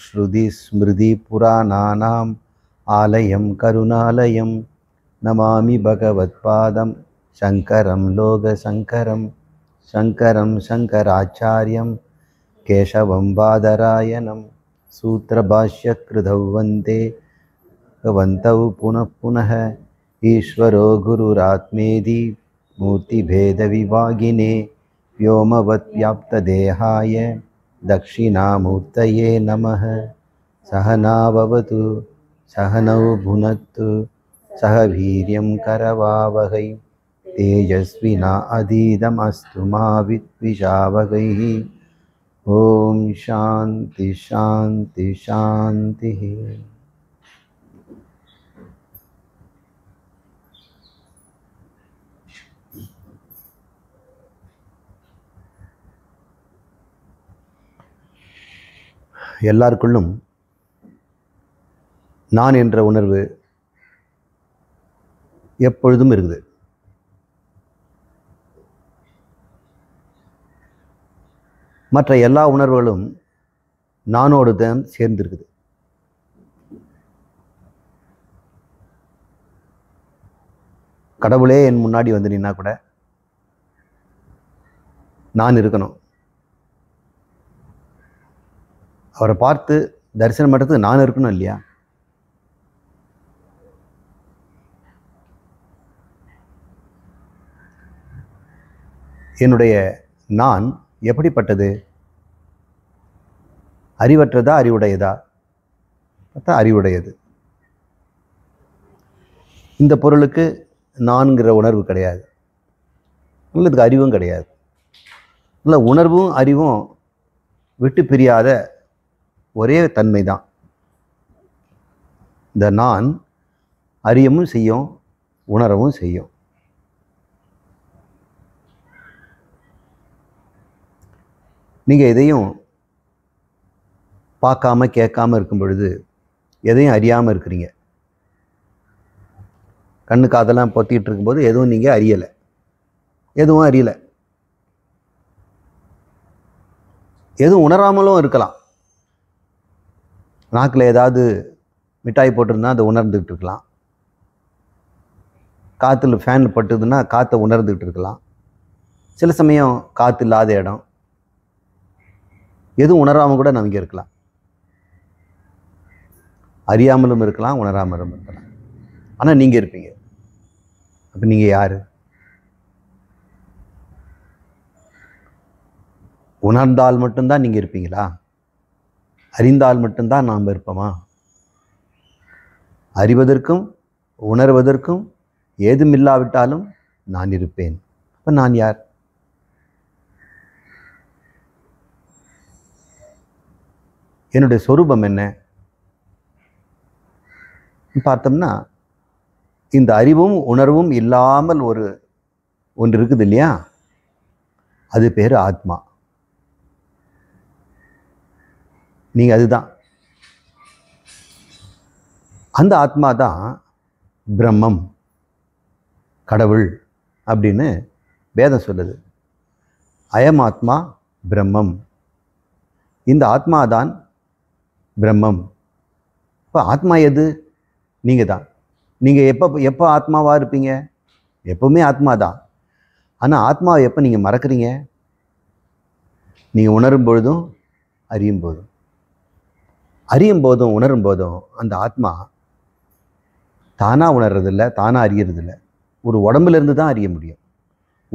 श्रुतिस्मृतिपुराणानाम् आलयं करुणालयं नमामि भगवत्पादं शङ्करं लोकशङ्करं शङ्करं शङ्कराचार्यं केशवं बादरायणं सूत्रभाष्यकृतौ वन्दे भगवन्तौ पुनः पुनः ईश्वरो गुरुरात्मेति मूर्तिभेदविभागिने व्योमवद्व्याप्तदेहाय दक्षिणामूर्तये नमः। सहना भवतु सहनौ भुनक्तु सह वीर्यं करवावहै तेजस्विना अधीतमस्तु मा विद्विषावहैः। ओम शांति शांति शांति। எல்லாருக்குள்ளும் நான் என்ற உணர்வு எப்பொழுதும் இருக்குது. மற்ற எல்லா உணர்வுகளும் நானோடு தான் சேர்ந்திருக்குது. கடவுளே என் முன்னாடி வந்து நின்னா கூட நான் இருக்கணும். அவரை பார்த்து தரிசனம் பண்ணுறதுக்கு நான் இருக்கணும் இல்லையா? என்னுடைய நான் எப்படிப்பட்டது? அறிவற்றதா அறிவுடையதா? பார்த்தா அறிவுடையது. இந்த பொருளுக்கு நான்கிற உணர்வு கிடையாது, இதுக்கு அறிவும் கிடையாது. இல்லை, உணர்வும் அறிவும் விட்டு பிரியாத ஒரே தன்மை தான். இந்த நான் அறியவும் செய்யும், உணரவும் செய்யும். நீங்கள் எதையும் பார்க்காம கேட்காம இருக்கும் பொழுது எதையும் அறியாமல் இருக்கிறீங்க. கண்ணு காதெல்லாம் பொத்திட்டு இருக்கும்போது எதுவும் நீங்கள் அறியலை, எதுவும் அறியலை. எதுவும் உணராமலும் இருக்கலாம். நாக்கில் ஏதாவது மிட்டாய் போட்டிருந்தா அதை உணர்ந்துக்கிட்டு இருக்கலாம். காற்றுல ஃபேன் பட்டுதுன்னா காற்றை உணர்ந்துக்கிட்டு இருக்கலாம். சில சமயம் காற்று இல்லாத இடம், எதுவும் உணராமல் கூட நம்ம இங்கே இருக்கலாம். அறியாமலும் இருக்கலாம், உணராமலும் இருக்கலாம். ஆனால் நீங்கள் இருப்பீங்க. அப்போ நீங்கள் யார்? உணர்ந்தால் மட்டும்தான் நீங்கள் இருப்பீங்களா? அறிந்தால் மட்டும்தான் நாம் இருப்போமா? அறிவதற்கும் உணர்வதற்கும் ஏதும் இல்லாவிட்டாலும் நான் இருப்பேன். அப்போ நான் யார்? என்னுடைய சொரூபம் என்ன பார்த்தோம்னா, இந்த அறிவும் உணர்வும் இல்லாமல் ஒன்று இருக்குது இல்லையா? அது பேர் ஆத்மா. நீங்கள் அதுதான். அந்த ஆத்மா தான் பிரம்மம், கடவுள் அப்படின்னு வேதம் சொல்லுது. அயம் ஆத்மா பிரம்மம். இந்த ஆத்மா தான் பிரம்மம். இப்போ ஆத்மா எது? நீங்கள் தான். நீங்கள் எப்போ ஆத்மாவாக இருப்பீங்க? எப்போவுமே ஆத்மா தான். ஆனால் ஆத்மாவை எப்போ நீங்கள் மறக்கிறீங்க? நீங்கள் உணரும் பொழுதும் அறியும் போதும். அறியும் போதும் உணரும் போதும் அந்த ஆத்மா தானாக உணர்றதில்லை, தானாக அறியறதில்லை. ஒரு உடம்புலேருந்து தான் அறிய முடியும்,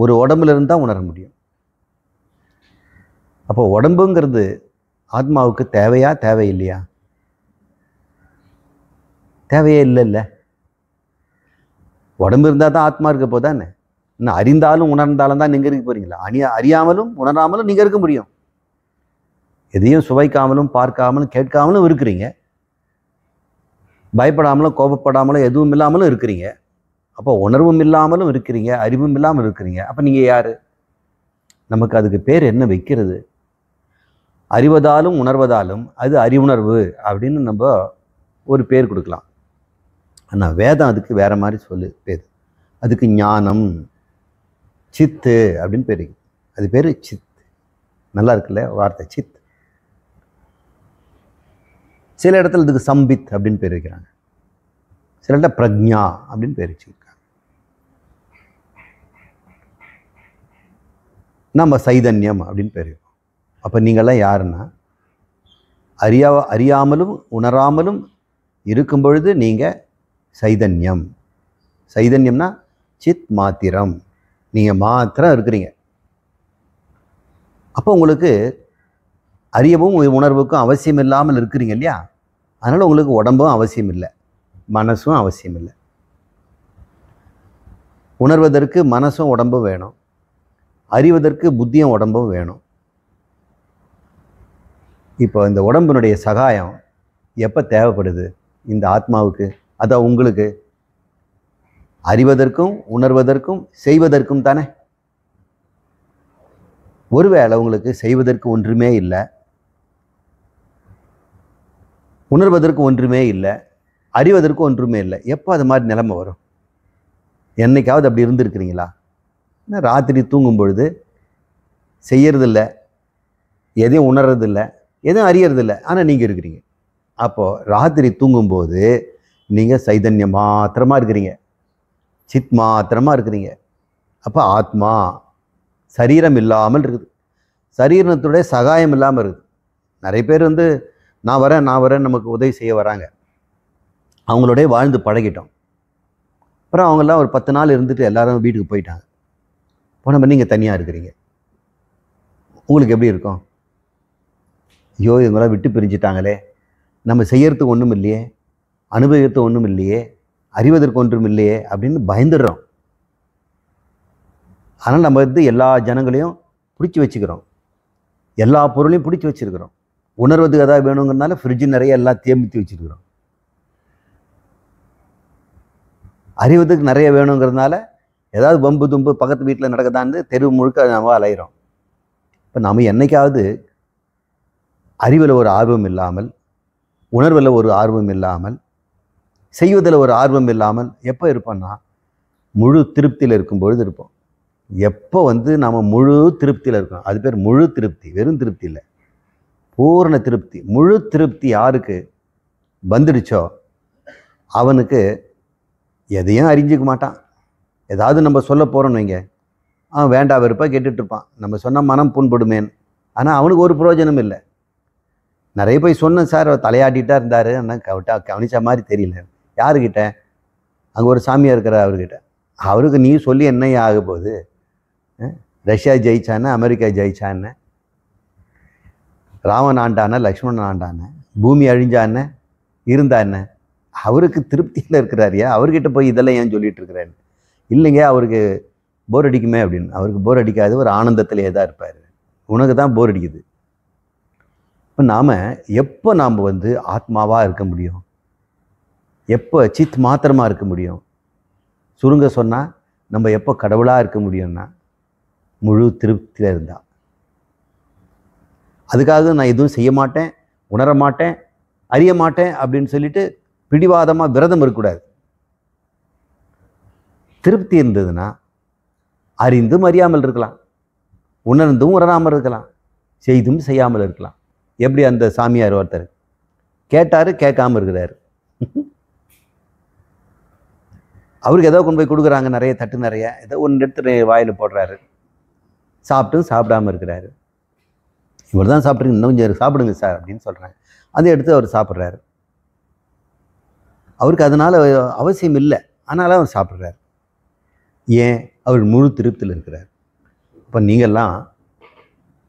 ஒரு உடம்புலேருந்து தான் உணர முடியும். அப்போ உடம்புங்கிறது ஆத்மாவுக்கு தேவையா தேவையில்லையா? தேவையே இல்லைல்ல. உடம்பு இருந்தால் தான் ஆத்மா இருக்க போதானே. இன்னும் அறிந்தாலும் உணர்ந்தாலும் தான் நீங்கள் இருக்க போகிறீங்களா? அறியாமலும் உணராமலும் நீங்கள் இருக்க முடியும். எதையும் சுவைக்காமலும் பார்க்காமலும் கேட்காமலும் இருக்கிறீங்க. பயப்படாமலும் கோபப்படாமலும் எதுவும் இல்லாமலும் இருக்கிறீங்க. அப்போ உணர்வும் இல்லாமலும் இருக்கிறீங்க, அறிவும் இல்லாமல் இருக்கிறீங்க. அப்போ நீங்கள் யார்? நமக்கு அதுக்கு பேர் என்ன வைக்கிறது? அறிவதாலும் உணர்வதாலும் அது அறிவுணர்வு அப்படின்னு நம்ம ஒரு பேர் கொடுக்கலாம். ஆனால் வேதம் அதுக்கு வேற மாதிரி பேர். அதுக்கு ஞானம், சித்து அப்படின்னு பேர். அது பேர் சித். நல்லா இருக்குல்ல வார்த்தை, சித். சில இடத்துல இதுக்கு சம்பித் அப்படின்னு பேர் வைக்கிறாங்க, சில இடத்துல பிரக்ஞா அப்படின்னு பேர் வச்சுருக்காங்க. நம்ம சைதன்யம் அப்படின்னு பேர் வைப்போம். அப்போ நீங்கள்லாம் யாருன்னா, அறியாமலும் உணராமலும் இருக்கும் பொழுது நீங்கள் சைதன்யம். சைதன்யம்னா சித் மாத்திரம், நீங்கள் மாத்திரம் இருக்கிறீங்க. அப்போ உங்களுக்கு அறியவும் உணர்வுக்கும் அவசியம் இல்லாமல் இருக்கிறீங்க இல்லையா? அதனால் உங்களுக்கு உடம்பும் அவசியம் இல்லை, மனசும் அவசியம் இல்லை. உணர்வதற்கு மனசும் உடம்பும் வேணும், அறிவதற்கு புத்தியும் உடம்பும் வேணும். இப்போ இந்த உடம்பினுடைய சகாயம் எப்போ தேவைப்படுது இந்த ஆத்மாவுக்கு? அதான் உங்களுக்கு அறிவதற்கும் உணர்வதற்கும் செய்வதற்கும் தானே. ஒருவேளை உங்களுக்கு செய்வதற்கு ஒன்றுமே இல்லை, உணர்வதற்கு ஒன்றுமே இல்லை, அறிவதற்கு ஒன்றுமே இல்லை, எப்போ அது மாதிரி நிலைமை வரும்? என்னைக்காவது அப்படி இருந்திருக்கிறீங்களா? ராத்திரி தூங்கும் பொழுது செய்யறதில்ல, எதையும் உணர்றதில்லை, எதுவும் அறியறதில்லை, ஆனால் நீங்கள் இருக்கிறீங்க. அப்போது ராத்திரி தூங்கும்போது நீங்கள் சைதன்யம் மாத்திரமாக இருக்கிறீங்க, சித் மாத்திரமாக இருக்கிறீங்க. அப்போ ஆத்மா சரீரம் இல்லாமல் இருக்குது, சரீரத்துடைய சகாயம் இல்லாமல் இருக்குது. நிறைய பேர் வந்து நான் வரேன் நமக்கு உதவி செய்ய வராங்க, அவங்களோடய வாழ்ந்து பழகிட்டோம். அப்புறம் அவங்கெல்லாம் ஒரு 10 நாள் இருந்துட்டு எல்லாரும் வீட்டுக்கு போயிட்டாங்க. போன நீங்கள் தனியாக இருக்கிறீங்க, உங்களுக்கு எப்படி இருக்கும்? ஐயோ இவங்களாம் விட்டு பிரிஞ்சிட்டாங்களே, நம்ம செய்யறதுக்கு ஒன்றும் இல்லையே, அனுபவிக்கிறதுக்கு ஒன்றும் இல்லையே, அறிவதற்கு ஒன்றும் இல்லையே அப்படின்னு பயந்துடுறோம். ஆனால் நம்ம வந்து எல்லா ஜனங்களையும் பிடிச்சி வச்சுக்கிறோம், எல்லா பொருளையும் பிடிச்சி வச்சுருக்கிறோம். உணர்வதுக்கு எதாவது வேணுங்கிறதுனால ஃப்ரிட்ஜு நிறைய எல்லாம் தேம்பித்து வச்சுருக்கிறோம். அறிவதுக்கு நிறைய வேணுங்கிறதுனால ஏதாவது வம்பு தும்பு பக்கத்து வீட்டில் நடக்குதான்னு தெருவு முழுக்க நம்ம அலைகிறோம். இப்போ நம்ம என்னைக்காவது அறிவில் ஒரு ஆர்வம் இல்லாமல், உணர்வில் ஒரு ஆர்வம் இல்லாமல், செய்வதில் ஒரு ஆர்வம் இல்லாமல் எப்போ இருப்போம்னா முழு திருப்தியில் இருக்கும் பொழுது இருப்போம். எப்போ வந்து நம்ம முழு திருப்தியில் இருக்கோம், அது பேர் முழு திருப்தி. வெறும் திருப்தி இல்லை, பூர்ண திருப்தி. முழு திருப்தி யாருக்கு வந்துடுச்சோ அவனுக்கு எதையும் அறிஞ்சிக்க மாட்டான். ஏதாவது நம்ம சொல்ல போகிறோன்னு வைங்க, அவன் வேண்டா வெறுப்பாக கேட்டுட்ருப்பான், நம்ம சொன்னால் மனம் புண்படுமேன்னு. ஆனால் அவனுக்கு ஒரு பிரயோஜனம் இல்லை. நிறைய போய் சொன்னேன் சார், தலையாட்டிகிட்டா இருந்தார், ஆனால் கவனிச்ச மாதிரி தெரியல. யாருக்கிட்ட? அங்கே ஒரு சாமியார் இருக்கிற அவர்கிட்ட. அவருக்கு நீ சொல்லி என்ன ஆக போகுது? ரஷ்யா ஜெயிச்சானே, அமெரிக்கா ஜெயிச்சானே, ராமன் ஆண்டான, லக்ஷ்மணன் ஆண்டான, பூமி அழிஞ்சான, இருந்தா என்ன? அவருக்கு திருப்தியில் இருக்கிறாரியா? அவர்கிட்ட போய் இதெல்லாம் ஏன் சொல்லிட்டு இருக்கிறாரு? இல்லைங்க அவருக்கு போர் அடிக்குமே அப்படின்னு. அவருக்கு போர் அடிக்காது, ஒரு ஆனந்தத்திலே தான் இருப்பார். உனக்கு தான் போர் அடிக்குது. இப்போ எப்போ நாம் வந்து ஆத்மாவாக இருக்க முடியும்? எப்போ சித் மாத்திரமாக இருக்க முடியும்? சுருங்க சொன்னால் நம்ம எப்போ கடவுளாக இருக்க முடியும்னா முழு திருப்தியில் இருந்தால். அதுக்காக நான் எதுவும் செய்ய மாட்டேன், உணர மாட்டேன், அறிய மாட்டேன் அப்படின்னு சொல்லிட்டு பிடிவாதமாக விரதம் இருக்கக்கூடாது. திருப்தி இருந்ததுன்னா அறிந்தும் அறியாமல் இருக்கலாம், உணர்ந்தும் உணராமல் இருக்கலாம், செய்தும் செய்யாமல் இருக்கலாம். எப்படி அந்த சாமியார் ஒருத்தர் கேட்டார், கேட்காம இருக்கிறாரு. அவருக்கு ஏதோ கொண்டு போய் கொடுக்குறாங்க, நிறைய தட்டு நிறைய, ஏதோ ஒன்று எடுத்து வாயில் போடுறாரு, சாப்பிட்டும் சாப்பிடாமல் இருக்கிறாரு. இவர் தான் சாப்பிட்றீங்க, இன்னும் கொஞ்சம் சாப்பிடுங்க சார் அப்படின்னு சொல்கிறேன். அதை எடுத்து அவர் சாப்பிட்றாரு. அவருக்கு அதனால் அவசியம் இல்லை, ஆனாலும் அவர் சாப்பிட்றாரு. ஏன்? அவர் முழு திருப்தியில் இருக்கிறார். இப்போ நீங்கள்லாம்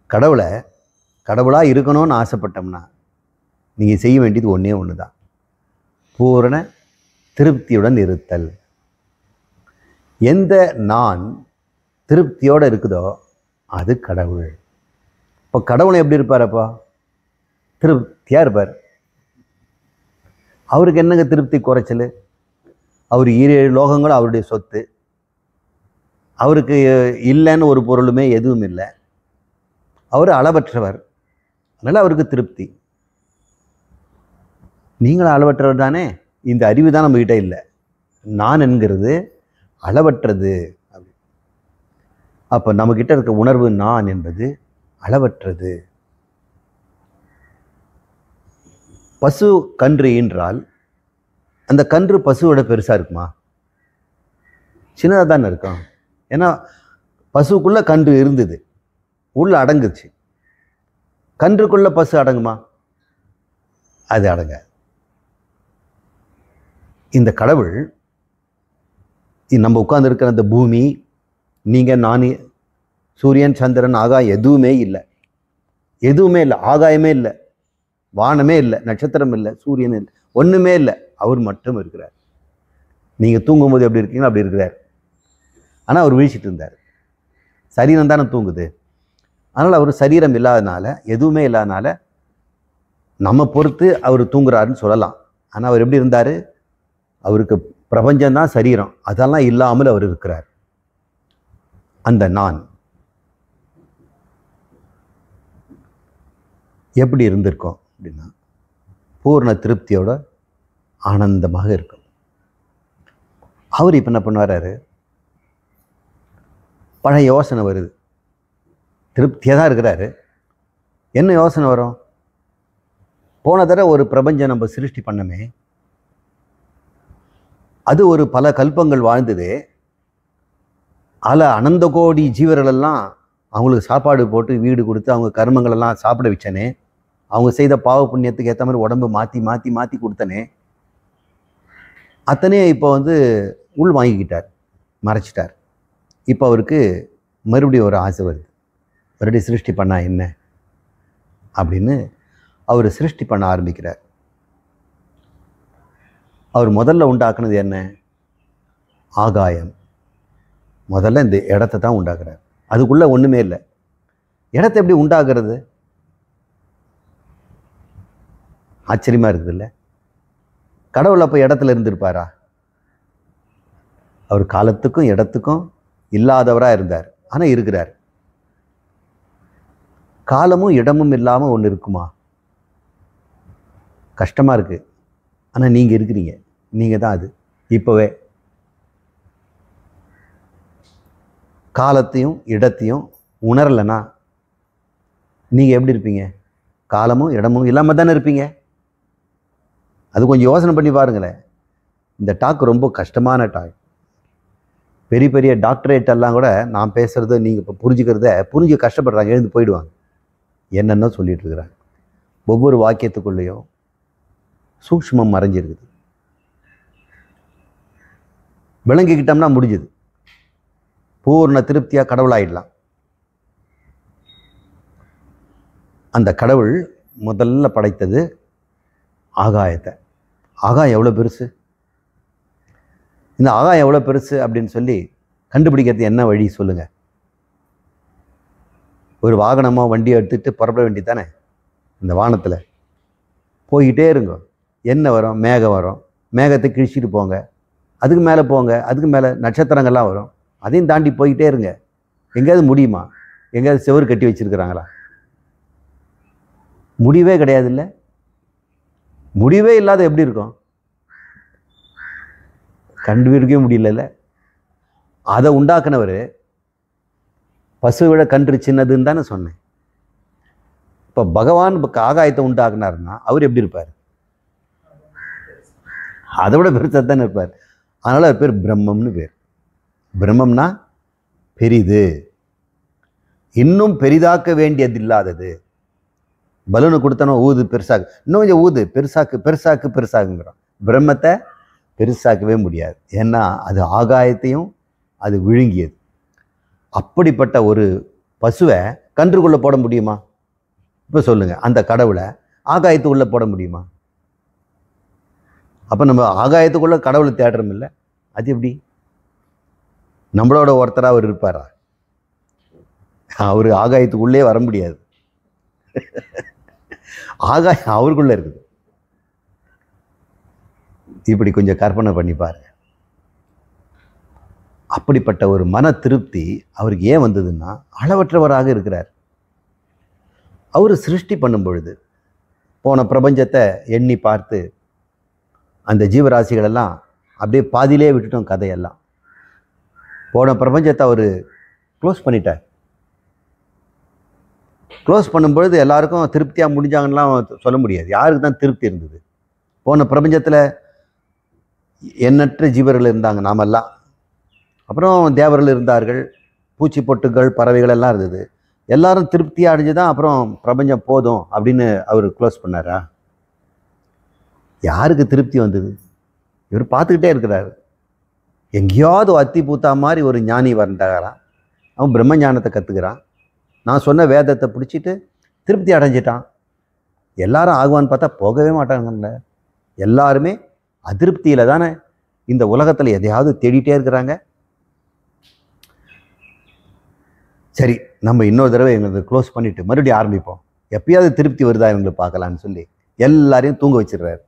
கடவுளாக இருக்கணும்னு ஆசைப்பட்டோம்னா நீங்கள் செய்ய வேண்டியது ஒன்றே ஒன்று தான், பூரண திருப்தியுடன் இருத்தல். எந்த நான் திருப்தியோடு இருக்குதோ அது கடவுள். இப்போ கடவுளை எப்படி இருப்பார்? அப்போ திருப்தியாக இருப்பார். அவருக்கு என்னங்க திருப்தி குறைச்சல்? அவர் 7 லோகங்களும் அவருடைய சொத்து, அவருக்கு இல்லைன்னு ஒரு பொருளுமே எதுவும் இல்லை, அவர் அளவற்றவர், அதனால் அவருக்கு திருப்தி. நீங்களும் அளவற்றவர் தானே? இந்த அறிவு தான் நம்மகிட்ட இல்லை. நான் என்கிறது அளவற்றது. அப்போ நம்மக்கிட்ட இருக்க உணர்வு நான் என்பது அளவற்றது. பசு கன்று ஈன்றால் அந்த கன்று பசுவோட பெருசாக இருக்குமா? சின்னதாக தானே இருக்கும். ஏன்னா பசுக்குள்ளே கன்று இருந்தது, உள்ளே அடங்குச்சு. கன்றுக்குள்ளே பசு அடங்குமா? அது அடங்காது. இந்த கடவுள் நம்ம உட்கார்ந்து இருக்கிற அந்த பூமி, நீங்கள் நான், சூரியன், சந்திரன், ஆகாயம் எதுவுமே இல்லை. எதுவுமே இல்லை. ஆகாயமே இல்லை, வானமே இல்லை, நட்சத்திரம் இல்லை, சூரியன் இல்லை, ஒன்றுமே இல்லை. அவர் மட்டும் இருக்கிறார். நீங்கள் தூங்கும்போது எப்படி இருக்கீங்களோ அப்படி இருக்கிறார். ஆனால் அவர் வீழ்ச்சிட்டு இருந்தார். சரீரம் தானே தூங்குது. அதனால் அவர் சரீரம் இல்லாதனால, எதுவுமே இல்லாதனால நம்ம பொறுத்து அவர் தூங்குறாருன்னு சொல்லலாம். ஆனால் அவர் எப்படி இருந்தார்? அவருக்கு பிரபஞ்சம்தான் சரீரம், அதெல்லாம் இல்லாமல் அவர் இருக்கிறார். அந்த நான் எப்படி இருந்திருக்கோம் அப்படின்னா, பூர்ண திருப்தியோட ஆனந்தமாக இருக்கும். அவர் இப்போ என்ன பண்ணுவாரு? பழைய யோசனை வருது. திருப்தியாக தான் இருக்கிறாரு. என்ன யோசனை வரும்? போன தடவை ஒரு பிரபஞ்சம் நம்ம சிருஷ்டி பண்ணமே, அது ஒரு பல கல்பங்கள் வாழ்ந்தது. அதில் அனந்த கோடி ஜீவர்களெல்லாம் அவங்களுக்கு சாப்பாடு போட்டு வீடு கொடுத்து அவங்க கர்மங்களெல்லாம் சாப்பிட வச்சனே, அவங்க செய்த பாவ புண்ணியத்துக்கு ஏற்ற மாதிரி உடம்பு மாற்றி மாற்றி மாற்றி கொடுத்தனே, அத்தனையும் இப்போ உள் வாங்கிக்கிட்டார், மறைச்சிட்டார். இப்போ அவருக்கு மறுபடியும் ஒரு ஆசை வருது. மறுபடியும் சிருஷ்டி பண்ணா என்ன அப்படின்னு அவர் சிருஷ்டி பண்ண ஆரம்பிக்கிறார். அவர் முதல்ல உண்டாக்குனது என்ன? ஆகாயம். முதல்ல இந்த இடத்தை தான் உண்டாக்குறார். அதுக்குள்ளே ஒன்றுமே இல்லை. இடத்தை எப்படி உண்டாக்குறது? ஆச்சரியமாக இருக்குது இல்லை? கடவுள் அப்போ இடத்துல இருந்திருப்பாரா? அவர் காலத்துக்கும் இடத்துக்கும் இல்லாதவராக இருந்தார். ஆனால் இருக்கிறார். காலமும் இடமும் இல்லாமல் ஒன்று இருக்குமா? கஷ்டமாக இருக்குது. ஆனால் நீங்கள் இருக்கிறீங்க. நீங்கள் தான் அது. இப்போவே காலத்தையும் இடத்தையும் உணரலைன்னா நீங்கள் எப்படி இருப்பீங்க? காலமும் இடமும் இல்லாமல் தானே இருப்பீங்க. அது கொஞ்சம் யோசனை பண்ணி பாருங்களேன். இந்த டாக் ரொம்ப கஷ்டமான டாக். பெரிய பெரிய டாக்டரேட் எல்லாம் கூட நான் பேசுகிறத நீங்கள் இப்போ புரிஞ்சுக்கிறத புரிஞ்சு கஷ்டப்படுறாங்க, எழுந்து போயிடுவாங்க. என்னென்ன சொல்லிட்டு இருக்கிறாங்க. ஒவ்வொரு வாக்கியத்துக்குள்ளேயும் சூக்ஷ்மம் மறைஞ்சிருக்குது. விளங்கிக்கிட்டோம்னா முடிஞ்சுது. பூர்ண திருப்தியாக கடவுளாயிடலாம். அந்த கடவுள் முதல்ல படைத்தது ஆகாயத்தை. ஆகாயம் எவ்வளோ பெருசு! இந்த ஆகாயம் எவ்வளோ பெருசு அப்படின்னு சொல்லி கண்டுபிடிக்கிறது என்ன வழி சொல்லுங்கள்? ஒரு வாகனமோ வண்டியை எடுத்துகிட்டு புறப்பட வேண்டி தானே. இந்த வானத்தில் போய்கிட்டே இருங்க. என்ன வரும்? மேகம் வரும். மேகத்தை கிழிச்சிட்டு போங்க. அதுக்கு மேலே போங்க. அதுக்கு மேலே நட்சத்திரங்கள்லாம் வரும். அதையும் தாண்டி போய்கிட்டே இருங்க. எங்கேயாவது முடியுமா? எங்கேயாவது செவுறு கட்டி வச்சுருக்கிறாங்களா? முடிவே கிடையாது. இல்லை, முடிவே இல்லாத எப்படி இருக்கும்? கண்டுபிடிக்கவே முடியல. அதை உண்டாக்குனவர் பசுவை விட கன்று சின்னதுன்னு தானே சொன்னேன். இப்போ பகவான் ஆகாயத்தை உண்டாக்குனாருன்னா அவர் எப்படி இருப்பார்? அதை விட பெருசாக தானே இருப்பார். அதனால் அவர் பேர் பிரம்மம்னு பேர். பிரம்மம்னா பெரிது, இன்னும் பெரிதாக்க வேண்டியது இல்லாதது. பலூனை கொடுத்தனோ ஊது பெருசாகு, இன்னும் கொஞ்சம் ஊது பெருசாக்கு பெருசாக்கு பெருசாகுங்கிறோம். பிரம்மத்தை பெருசாக்கவே முடியாது. ஏன்னா அது ஆகாயத்தையும் அது விழுங்கியது. அப்படிப்பட்ட ஒரு பசுவை கன்றுக்குள்ளே போட முடியுமா? இப்போ சொல்லுங்கள், அந்த கடவுளை ஆகாயத்துக்குள்ளே போட முடியுமா? அப்போ நம்ம ஆகாயத்துக்குள்ளே கடவுளை தேடுறோம் இல்லை? அது எப்படி? நம்மளோட ஒருத்தராக அவர் இருப்பாரா? அவர் ஆகாயத்துக்குள்ளே வர முடியாது. ஆகாயம் அவருக்குள்ளே இருக்குது. இப்படி கொஞ்சம் கற்பனை பண்ணி பாருங்க. அப்படிப்பட்ட ஒரு மன திருப்தி அவருக்கு ஏன் வந்ததுன்னா, அளவற்றவராக இருக்கிறார். அவர் சிருஷ்டி பண்ணும் பொழுது போன பிரபஞ்சத்தை எண்ணி பார்த்து அந்த ஜீவராசிகளெல்லாம் அப்படியே பாதியிலே விட்டுட்டோம். கதையெல்லாம் போன பிரபஞ்சத்தை அவர் க்ளோஸ் பண்ணிட்டார். க்ளோஸ் பண்ணும்பொழுது எல்லாருக்கும் திருப்தியாக முடிஞ்சாங்கன்னெலாம் சொல்ல முடியாது. யாருக்கு தான் திருப்தி இருந்தது? போன பிரபஞ்சத்தில் எண்ணற்ற ஜீவர்கள் இருந்தாங்க, நாமெல்லாம். அப்புறம் தேவர்கள் இருந்தார்கள், பூச்சி பொட்டுகள், பறவைகள் எல்லாம் இருந்தது. எல்லாரும் திருப்தியாக அடைஞ்சு தான் அப்புறம் பிரபஞ்சம் போதும் அப்படின்னு அவர் க்ளோஸ் பண்ணாரா? யாருக்கு திருப்தி வந்தது? இவர் பார்த்துக்கிட்டே இருக்கிறாரு. எங்கேயாவது அத்தி பூத்தா மாதிரி ஒரு ஞானி வந்தாராம். அவன் பிரம்ம ஞானத்தை கற்றுக்கிறான். நான் சொன்ன வேதத்தை பிடிச்சிட்டு திருப்தி அடைஞ்சிட்டான். எல்லாரும் ஆகுவான்னு பார்த்தா போகவே மாட்டாங்கல்ல. எல்லாருமே அதிருப்தியில் தானே இந்த உலகத்தில் எதையாவது தேடிட்டே இருக்கிறாங்க. சரி, நம்ம இன்னொரு தடவை எங்களுக்கு க்ளோஸ் பண்ணிவிட்டு மறுபடியும் ஆரம்பிப்போம். எப்பயாவது திருப்தி வருதா இவங்களுக்கு பார்க்கலான்னு சொல்லி எல்லாரையும் தூங்க வச்சிடுறாரு.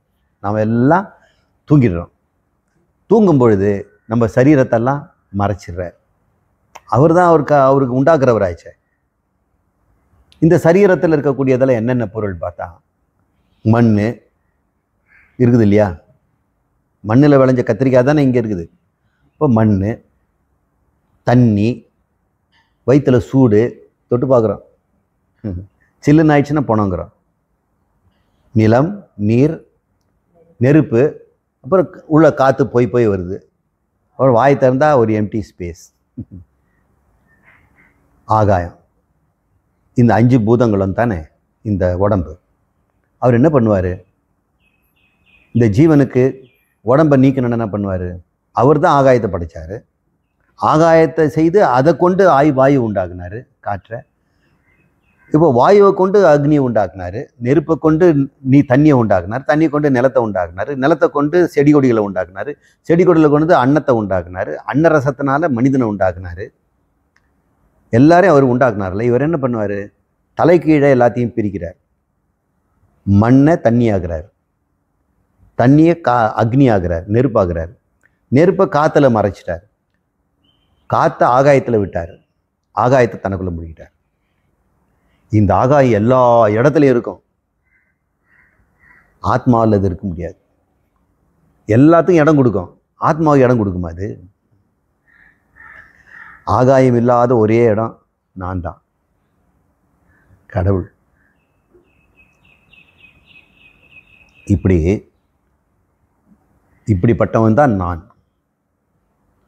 நாம் எல்லாம் தூங்கிடுறோம். தூங்கும் பொழுது நம்ம சரீரத்தெல்லாம் மறைச்சிடுறார். அவர் தான் அவருக்கு உண்டாக்குறவராயிச்சே. இந்த சரீரத்தில் இருக்கக்கூடியதெல்லாம் என்னென்ன பொருள் பார்த்தா, மண் இருக்குது இல்லையா? மண்ணில் விளைஞ்ச கத்திரிக்காய் தானே இங்கே இருக்குது. இப்போ மண், தண்ணி, வயிற்றில் சூடு, தொட்டு பார்க்குறோம், சில்லுன்னு ஆயிடுச்சுன்னா போனோங்கிறோம். நிலம், நீர், நெருப்பு, அப்புறம் உள்ள காற்று போய் போய் வருது. அப்புறம் வாய் திறந்தால் ஒரு எம்டி ஸ்பேஸ், ஆகாயம். இந்த 5 பூதங்களும் தானே இந்த உடம்பு. அவர் என்ன பண்ணுவார்? இந்த ஜீவனுக்கு உடம்பை நீக்கணும்னு என்ன பண்ணுவார்? அவர் தான் ஆகாயத்தை படைத்தார். ஆகாயத்தை செய்து அதை கொண்டு வாயு உண்டாக்குனார், காற்றை. இப்போ வாயுவை கொண்டு அக்னியை உண்டாக்குனார், நெருப்பை கொண்டு தண்ணியை உண்டாக்குனார், தண்ணியை கொண்டு நிலத்தை உண்டாக்குனார், நிலத்தை கொண்டு செடி கொடிகளை உண்டாக்குனார், செடி கொடிகளை கொண்டு அன்னத்தை உண்டாக்குனார், அன்னரசத்தினால மனிதனை உண்டாக்குனார். எல்லாரையும் அவர் உண்டாக்குனார்ல. இவர் என்ன பண்ணுவார்? தலை கீழே எல்லாத்தையும் பிரிக்கிறார். மண்ணை தண்ணி ஆகிறார், தண்ணியை அக்னி ஆகிறார், நெருப்பாகிறார், நெருப்பை காற்றுல மறைச்சிட்டார், காற்றை ஆகாயத்தில் விட்டார், ஆகாயத்தை தனக்குள்ள முடிக்கிட்டார். இந்த ஆகாயம் எல்லா இடத்துலையும் இருக்கும். ஆத்மாவில் அது இருக்க முடியாது. எல்லாத்துக்கும் இடம் கொடுக்கும், ஆத்மாவுக்கு இடம் கொடுக்குமா அது? ஆகாயம் இல்லாத ஒரே இடம் நான் தான், கடவுள். இப்படிப்பட்டவன் தான் நான்.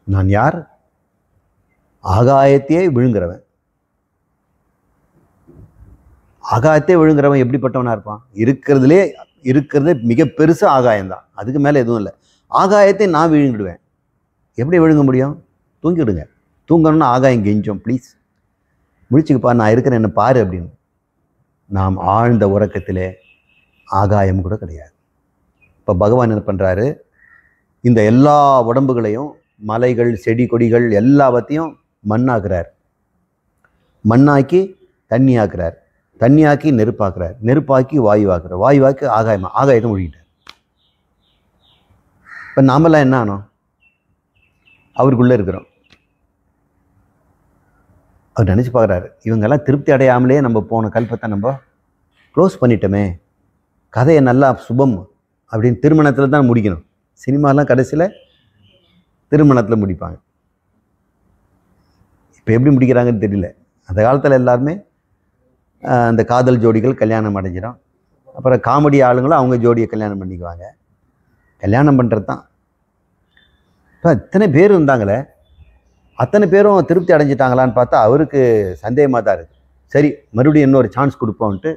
நான் யார்? ஆகாயத்தையே விழுங்குறவன். ஆகாயத்தையே விழுங்குறவன் எப்படிப்பட்டவனா இருப்பான்? இருக்கிறது மிக பெருசு ஆகாயம்தான், அதுக்கு மேலே எதுவும் இல்லை. ஆகாயத்தை நான் விழுங்கிடுவேன். எப்படி விழுங்க முடியும்? தூங்கிவிடுங்க. தூங்கணும்னா ஆகாயம் கெஞ்சோம், ப்ளீஸ் முடிச்சுக்குப்பா, நான் இருக்கிறேன், என்ன பாரு அப்படின்னு. நாம் ஆழ்ந்த உறக்கத்திலே ஆகாயம் கூட கிடையாது. இப்போ பகவான் என்ன பண்ணுறாரு? இந்த எல்லா உடம்புகளையும், மலைகள், செடி கொடிகள் எல்லாவற்றையும் மண்ணாக்குறார், மண்ணாக்கி தண்ணி ஆக்குறார், தண்ணியாக்கி நெருப்பாக்குறார், நெருப்பாக்கி வாயுவாக்குறார், வாயுவாக்கி ஆகாயத்தை ஒழிக்கிட்டார். இப்போ நாமெல்லாம் என்ன ஆனோம்? அவருக்குள்ளே இருக்கிறோம். அவர் நினச்சி பார்க்குறாரு, இவங்கெல்லாம் திருப்தி அடையாமலே நம்ம போன கல்பத்தை நம்ம க்ளோஸ் பண்ணிட்டோமே, கதையை நல்லா சுபம் அப்படின்னு திருமணத்தில் தான் முடிக்கணும். சினிமாலாம் கடைசியில் திருமணத்தில் முடிப்பாங்க. இப்போ எப்படி முடிக்கிறாங்கன்னு தெரியல. அந்த காலத்தில் எல்லாருமே அந்த காதல் ஜோடிகள் கல்யாணம் அடைஞ்சிடும். அப்புறம் காமெடி ஆளுங்களும் அவங்க ஜோடியை கல்யாணம் பண்ணிக்குவாங்க. கல்யாணம் பண்ணுறது தான். இப்போ இத்தனை பேர் இருந்தாங்களே, அத்தனை பேரும் திருப்தி அடைஞ்சிட்டாங்களான்னு பார்த்தா அவருக்கு சந்தேகமாக தான் இருக்குது. சரி, மறுபடியும் இன்னொரு சான்ஸ் கொடுப்போம்ன்ட்டு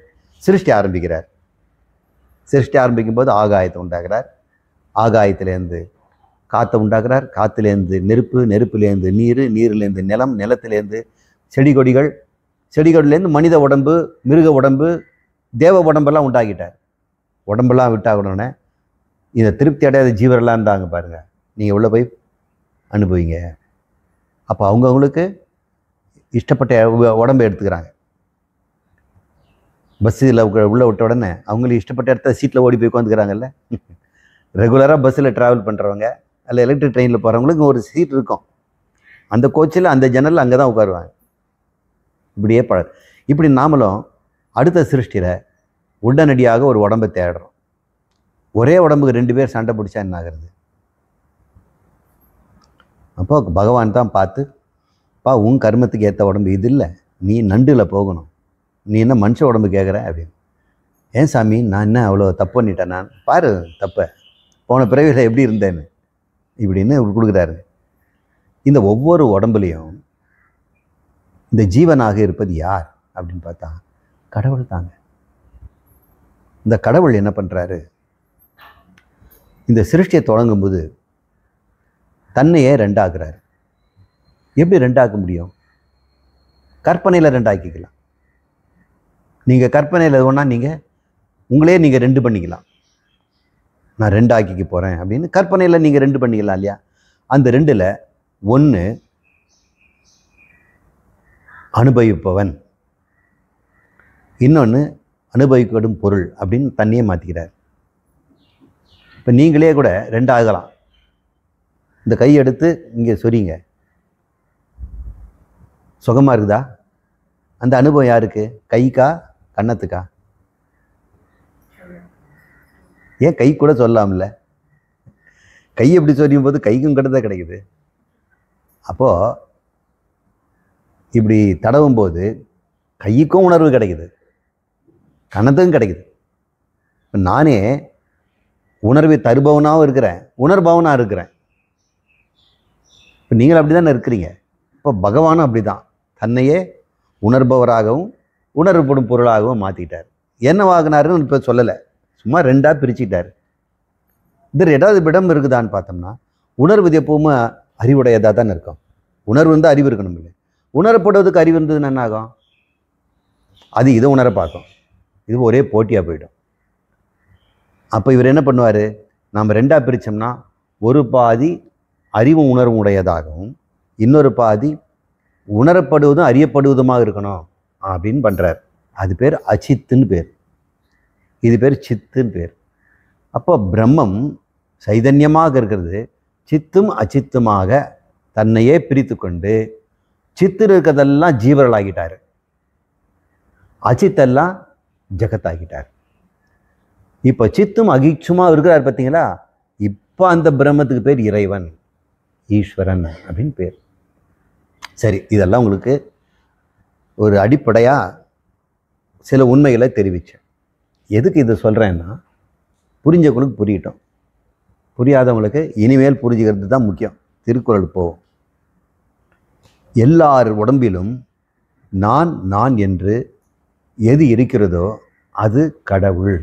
சிருஷ்டி ஆரம்பிக்கிறார். சிருஷ்டி ஆரம்பிக்கும்போது ஆகாயத்தை உண்டாக்குறார், ஆகாயத்திலேருந்து காற்றை உண்டாக்குறார், காற்றுலேருந்து நெருப்பு, நெருப்புலேருந்து நீர், நீர்லேருந்து நிலம், நிலத்திலேருந்து செடி கொடிகள், செடிகள்லேருந்து மனித உடம்பு, மிருக உடம்பு, தேவ உடம்பெல்லாம் உண்டாக்கிட்டார். உடம்பெல்லாம் விட்டாகணுன்னே இந்த திருப்தி அடையாத ஜீவரெல்லாம் இருந்தாங்க பாருங்கள், நீங்கள் உள்ளே போய் அனுபவிங்க. அப்போ அவங்கவுங்களுக்கு இஷ்டப்பட்ட உடம்பை எடுத்துக்கிறாங்க. பஸ்ஸில் உள்ளே விட்ட உடனே அவங்களுக்கு இஷ்டப்பட்ட இடத்த சீட்டில் ஓடி போய் உட்காந்துக்கிறாங்கல்ல. ரெகுலராக பஸ்ஸில் ட்ராவல் பண்ணுறவங்க, அதில் எலக்ட்ரிக் ட்ரெயினில் போகிறவங்களுக்கு ஒரு சீட் இருக்கும். அந்த கோச்சில் அந்த ஜன்னலில் அங்கே தான் உட்காருவாங்க. இப்படியே இப்படி நாமளும் அடுத்த சிருஷ்டியில் உடனடியாக ஒரு உடம்பை தேடுறோம். ஒரே உடம்புக்கு 2 பேர் சண்டை பிடிச்சா என்ன ஆகிறது? அப்போ பகவான் தான் பார்த்து, உன் கர்மத்துக்கு ஏற்ற உடம்பு இது இல்லை, நீ நண்டில் போகணும், நீ என்ன மனுஷ உடம்பு கேட்குற அப்படின்னு. ஏன் சாமி நான் என்ன அவ்வளோ தப்பு பண்ணிட்டேன்? நான் பாரு தப்பை, போன பிறவியில் எப்படி இருந்தேன்னு இப்படின்னு கொடுக்குறாரு. இந்த ஒவ்வொரு உடம்புலையும் இந்த ஜீவனாக இருப்பது யார் அப்படின்னு பார்த்தா கடவுள் தாங்க. இந்த கடவுள் என்ன பண்ணுறாரு? இந்த சிருஷ்டியை தொடங்கும்போது தன்னையே ரெண்டாக்குறாரு. எப்படி ரெண்டாக்க முடியும்? கற்பனையில் ரெண்டாக்கிக்கலாம். நீங்கள் கற்பனையில் ஒன்றா நீங்கள் உங்களே நீங்கள் 2 பண்ணிக்கலாம். நான் 2 ஆக்கிக்க போகிறேன் அப்படின்னு கற்பனையில் நீங்கள் 2 பண்ணிக்கலாம் இல்லையா? அந்த 2ல் 1 அனுபவிப்பவன், இன்னொன்று அனுபவிக்கப்படும் பொருள் அப்படின்னு தண்ணியே மாற்றிக்கிறார். இப்போ நீங்களே கூட 2 ஆகலாம். இந்த கை எடுத்து இங்கே சொறீங்க, சுகமாக இருக்குதா? அந்த அனுபவம் யாருக்கு? கைக்கா கன்னத்துக்கா? ஏன் கை கூட சொல்லலாம்ல? கை எப்படி சொரியும் போது கைக்கும் கிட்டதான் கிடைக்குது. அப்போது இப்படி தடவும் போது கைக்கும் உணர்வு கிடைக்குது, கன்னத்துக்கும் கிடைக்குது. இப்போ நானே உணர்வை தருபவனாகவும் இருக்கிறேன், உணர்பவனாக இருக்கிறேன். இப்போ நீங்கள் அப்படி தானே இருக்கிறீங்க. இப்போ பகவானும் அப்படி தான் தன்னையே உணர்பவராகவும் உணர்வுப்படும் பொருளாகவும் மாற்றிட்டார். என்னவாகினாருன்னு இப்போ சொல்லலை, சும்மா 2ஆக பிரிச்சுக்கிட்டார். இது ஏதாவது இடம் இருக்குதான்னு பார்த்தோம்னா உணர்வு எப்பவுமே அறிவுடையதாக தானே இருக்கும். உணர்வு வந்து அறிவு இருக்கணும் இல்லை? உணரப்படுவதுக்கு அறிவு இருந்ததுன்னு என்ன ஆகும்? அது இதை உணர பார்க்கும், இது ஒரே போட்டியாக போயிடும். அப்போ இவர் என்ன பண்ணுவார்? நாம் 2ஆக பிரித்தோம்னா ஒரு பாதி அறிவும் உணர்வும் உடையதாகவும் இன்னொரு பாதி உணரப்படுவதும் அறியப்படுவதுமாக இருக்கணும் அப்படின்னு பண்ணுறார். அது பேர் அச்சித்துன்னு பேர், இது பேர் சித்துன்னு பேர். அப்போ பிரம்மம் சைதன்யமாக இருக்கிறது சித்தும் அச்சித்துமாக தன்னையே பிரித்து கொண்டு சித்து இருக்கிறதெல்லாம் ஜீவர்களாகிட்டார், அச்சித்தெல்லாம் ஜகத்தாகிட்டார். இப்போ சித்தும் அகிச்சுமா இருக்கிறார் பார்த்தீங்களா? இப்போ அந்த பிரம்மத்துக்கு பேர் இறைவன், ஈஸ்வரன் அப்படின்னு பேர். சரி, இதெல்லாம் உங்களுக்கு ஒரு அடிப்படையாக சில உண்மைகளை தெரிவித்தேன். எதுக்கு இதை சொல்கிறேன்னா, புரிஞ்சவங்களுக்கு புரியட்டும், புரியாதவங்களுக்கு இனிமேல் புரிஞ்சுக்கிறது தான் முக்கியம். திருக்குறள் போவோம். எல்லார் உடம்பிலும் நான் நான் என்று எது இருக்கிறதோ அது கடவுள்,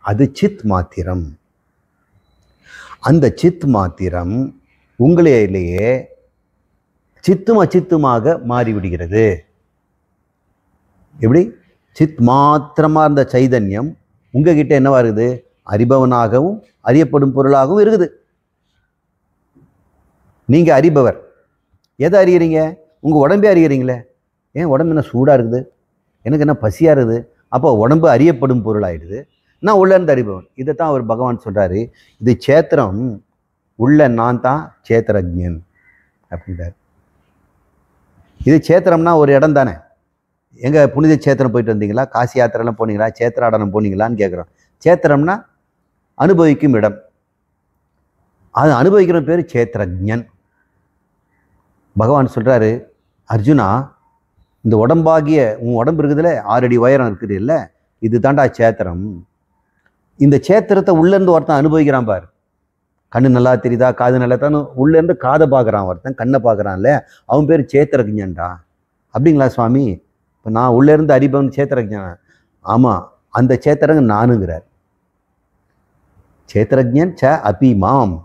அது சித் மாத்திரம். அந்த சித் மாத்திரம் உங்களிலேயே சித்தும் அச்சித்துமாக மாறிவிடுகிறது. எப்படி? சித் மாத்திரமாக இருந்த சைதன்யம் உங்ககிட்ட என்னவா இருக்குது? அறிபவனாகவும் அறியப்படும் பொருளாகவும் இருக்குது. நீங்கள் அறிபவர். எதை அறிகிறீங்க? உங்கள் உடம்பே அறிகிறீங்களே. ஏன் உடம்பு என்ன சூடாக இருக்குது, எனக்கு என்ன பசியாக இருக்குது? அப்போ உடம்பு அறியப்படும் பொருளாகிடுது. நான் உள்ளேருந்து அறிபவன். இதைத்தான் அவர் பகவான் சொல்கிறாரு, இது சேத்திரம், உள்ள நான் தான் சேத்திரஜன் அப்படின்றார். இது சேத்திரம்னா ஒரு இடம் தானே. எங்கள் புனித சேத்திரம் போயிட்டு வந்தீங்களா? காசி யாத்திரைலாம் போனீங்களா? சேத்திராடனம் போனீங்களான்னு கேட்குறோம். சேத்திரம்னா அனுபவிக்கும் இடம். அது அனுபவிக்கிற பேர் சேத்திரஜன். பகவான் சொல்கிறாரு, அர்ஜுனா, இந்த உடம்பாகிய உன் உடம்பு இருக்குதுல்ல, 6 அடி உயரம் இருக்குது இல்லை, இது தாண்டா சேத்திரம். இந்த சேத்திரத்தை உள்ளேருந்து ஒருத்தன் அனுபவிக்கிறான் பார். கண்ணு நல்லா தெரியுதா, காது நல்லா தான், உள்ளேருந்து காதை பார்க்குறான் ஒருத்தன், கண்ணை பார்க்குறான்ல, அவன் பேர் சேத்திரஜன்டா. அப்படிங்களா சுவாமி? இப்போ நான் உள்ளேருந்து அறிபவன் சேத்திரஜன். ஆமாம், அந்த சேத்திரங்க நானுங்கிறார். சேத்திரஜன் ச அபி மாம்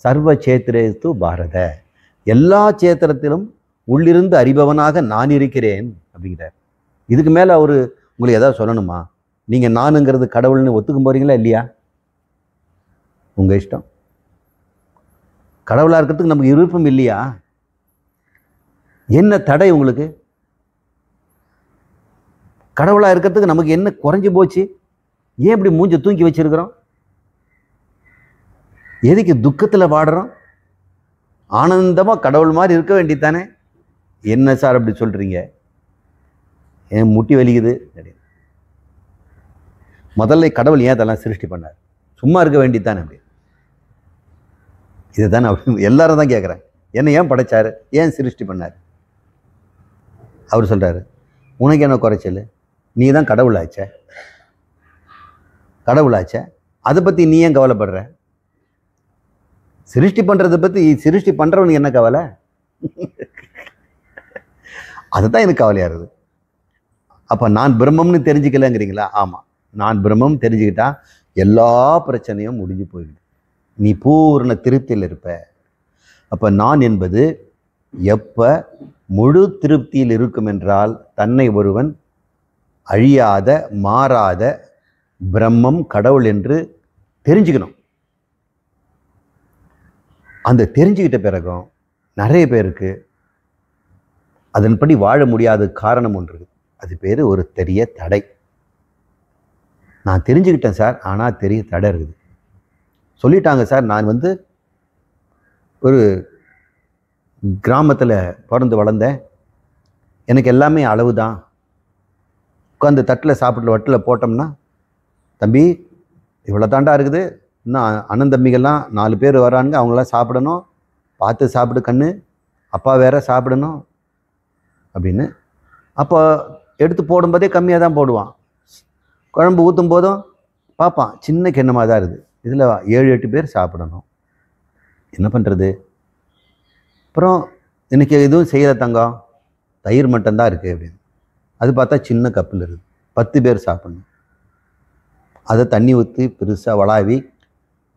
சர்வ சேத்திரேத்து பாரத. எல்லா சேத்திரத்திலும் உள்ளிருந்து அறிபவனாக நான் இருக்கிறேன் அப்படிங்கிறார். இதுக்கு மேலே அவர் உங்களுக்கு ஏதாவது சொல்லணுமா? நீங்கள் நானுங்கிறது கடவுள்னு ஒத்துக்கும் போகிறீங்களா இல்லையா? உங்கள் இஷ்டம். கடவுளாக இருக்கிறதுக்கு நமக்கு விருப்பம் இல்லையா? என்ன தடை உங்களுக்கு? கடவுளாக இருக்கிறதுக்கு நமக்கு என்ன குறைஞ்சி போச்சு? ஏன் இப்படி மூஞ்ச தூக்கி வச்சிருக்கிறோம்? எதுக்கு துக்கத்தில் வாடுறோம்? ஆனந்தமாக கடவுள் மாதிரி இருக்க வேண்டியதானே. என்ன சார் அப்படி சொல்கிறீங்க? ஏன் முட்டி வலிக்குது? முதல்ல கடவுள் ஏன் அதெல்லாம் சிருஷ்டி பண்ணார்? சும்மா இருக்க வேண்டியதானே. அப்படி இதுதானே அப்படி எல்லாரும் தான் கேட்குறேன். என்ன ஏன் படைச்சார், ஏன் சிருஷ்டி பண்ணார்? அவர் சொல்கிறாரு, உனக்கு என்ன குறைச்சல்? நீ தான் கடவுளாச்சே, அதை பற்றி நீ ஏன் கவலைப்படுற? சிருஷ்டி பண்ணுறதை பற்றி, சிருஷ்டி பண்ணுறவனுக்கு என்ன கவலை? அதுதான் எனக்கு கவலையாக இருக்குது. அப்போ நான் பிரம்மம்னு தெரிஞ்சுக்கலங்கிறீங்களா? ஆமாம், நான் பிரம்மம் தெரிஞ்சுக்கிட்டா எல்லா பிரச்சனையும் முடிஞ்சு போயிடுது. நீ பூர்ண திருப்தியில் இருப்ப. அப்போ நான் என்பது எப்போ முழு திருப்தியில் இருக்கும் என்றால் தன்னை ஒருவன் அழியாத மாறாத பிரம்மம் கடவுள் என்று தெரிஞ்சுக்கணும். அந்த தெரிஞ்சுக்கிட்ட பிறகும் நிறைய பேருக்கு அதன்படி வாழ முடியாத காரணம் ஒன்று இருக்குது. அது பேர் ஒரு பெரிய தடை. நான் தெரிஞ்சுக்கிட்டேன் சார், ஆனால் பெரிய தடை இருக்குது. சொல்லிட்டாங்க சார், நான் ஒரு கிராமத்தில் பிறந்து வளர்ந்தேன், எனக்கு எல்லாமே அளவு தான். உட்காந்து தட்டில் சாப்பிட்டு வட்டில் போட்டோம்னா, தம்பி இவ்வளோ தாண்டா இருக்குது, இன்னும் அண்ணன் தம்பிகள்லாம் 4 பேர் வரானுங்க, அவங்களாம் சாப்பிடணும், பார்த்து சாப்பிடு கண்ணு, அப்பா வேற சாப்பிடணும் அப்படின்னு. அப்போ எடுத்து போடும்போதே கம்மியாக தான் போடுவான். குழம்பு ஊற்றும் போதும் பார்ப்பான், சின்ன கிண்ணமாக தான் இருக்குது, இதில் 7-8 பேர் சாப்பிடணும், என்ன பண்ணுறது? அப்புறம் இன்றைக்கி எதுவும் செய்கிற தங்கம், தயிர் மட்டும்தான் இருக்குது அப்படின்னு. அது பார்த்தா சின்ன கப்பில் இருக்குது, 10 பேர் சாப்பிடணும். அதை தண்ணி ஊற்றி பெருசாக வளாவி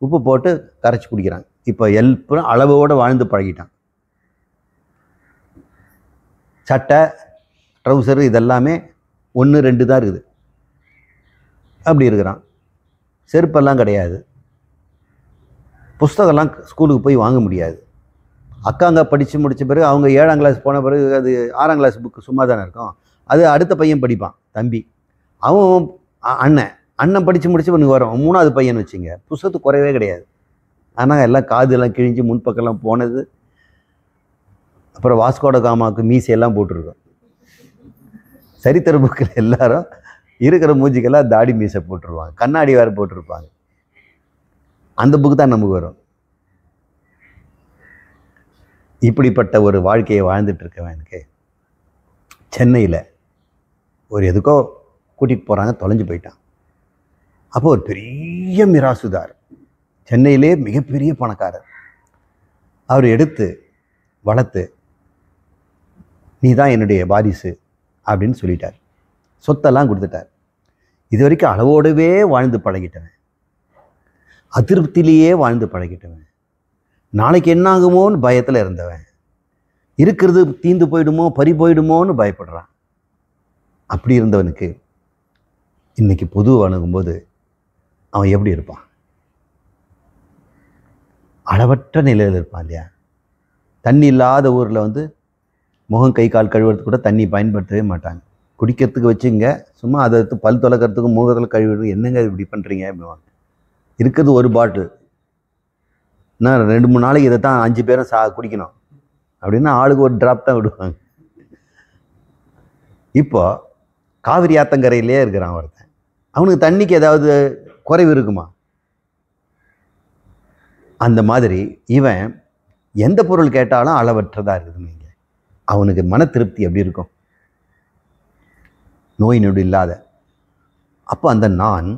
உப்பு போட்டு கரைச்சி குடிக்கிறாங்க. இப்போ எல்லாம் அளவோடு வாழ்ந்து பழகிட்டான். சட்டை ட்ரௌசரு இதெல்லாமே 1-2 தான் இருக்குது, அப்படி இருக்கிறான். செருப்பெல்லாம் கிடையாது, புஸ்தகம்லாம் ஸ்கூலுக்கு போய் வாங்க முடியாது. அக்காங்க படித்து முடித்த பிறகு அவங்க 7ஆம் கிளாஸ் போன பிறகு அது 6ஆம் கிளாஸ் புக்கு சும்மா தானே இருக்கும், அது அடுத்த பையன் படிப்பான், தம்பி. அவன் அண்ணன் படித்து முடிச்சு ஒன்று வரும், 3ஆவது பையன் வச்சுங்க, புஸ்தகத்துக்கு குறைவே கிடையாது. ஆனால் எல்லாம் காதெல்லாம் கிழிஞ்சு முன்பக்கெல்லாம் போனது. அப்புறம் வாஸ்கோட காமாவுக்கு மீசையெல்லாம் போட்டிருக்கோம். சரித்திர புக்கில் எல்லாரும் இருக்கிற மூஞ்சிக்கெல்லாம் தாடி மீசை போட்டுருவாங்க, கண்ணாடி வேறு போட்டிருப்பாங்க. அந்த புக்கு தான் நமக்கு வரும். இப்படிப்பட்ட ஒரு வாழ்க்கையை வாழ்ந்துட்டு இருக்கவன் எனக்கு சென்னையில் ஒரு எதுக்கோ கூட்டிகிட்டு போகிறாங்க, தொலைஞ்சு போயிட்டான். அப்போ ஒரு பெரிய மிராசுதார், சென்னையிலே மிகப்பெரிய பணக்காரர், அவர் எடுத்து வளர்த்து நீ தான் என்னுடைய வாரிசு அப்படின்னு சொல்லிட்டார். சொத்தெல்லாம் கொடுத்துட்டார். இது வரைக்கும் அளவோடவே வாழ்ந்து பழகிட்டவன், அதிருப்தியிலேயே வாழ்ந்து பழகிட்டவன், நாளைக்கு என்ன ஆகுமோன்னு பயத்தில் இருந்தவன், இருக்கிறது தீந்து போயிடுமோ பறி போயிடுமோன்னு பயப்படுறான். அப்படி இருந்தவனுக்கு இன்னைக்கு பொது அணுகும்போது அவன் எப்படி இருப்பான்? அளவற்ற நிலையில் இருப்பான் இல்லையா? தண்ணி இல்லாத ஊரில் முகம் கை கால் கழுவுறதுக்கு கூட தண்ணி பயன்படுத்தவே மாட்டாங்க. குடிக்கிறதுக்கு வச்சுங்க, சும்மா அதை எடுத்து பல் துலக்கிறதுக்கும் முகத்தில் கழுவுறது, என்னங்க இப்படி பண்ணுறீங்க அப்படிவாங்க. இருக்கிறது ஒரு பாட்டில், நான் 2-3 நாளைக்கு இதை தான் 5 பேரும் குடிக்கணும் அப்படின்னா ஆளுக்கு ஒரு ட்ராப் தான் விடுவாங்க. இப்போ காவிரி ஆத்தங்கரையிலே இருக்கிறான் ஒருத்தன், அவனுக்கு தண்ணிக்கு ஏதாவது குறைவு இருக்குமா? அந்த மாதிரி இவன் எந்த பொருள் கேட்டாலும் அளவற்றதாக இருக்குதுன்னு வைங்க, அவனுக்கு மன திருப்தி எப்படி இருக்கும்? நோய் நொடி இல்லாத. அப்போ அந்த நான்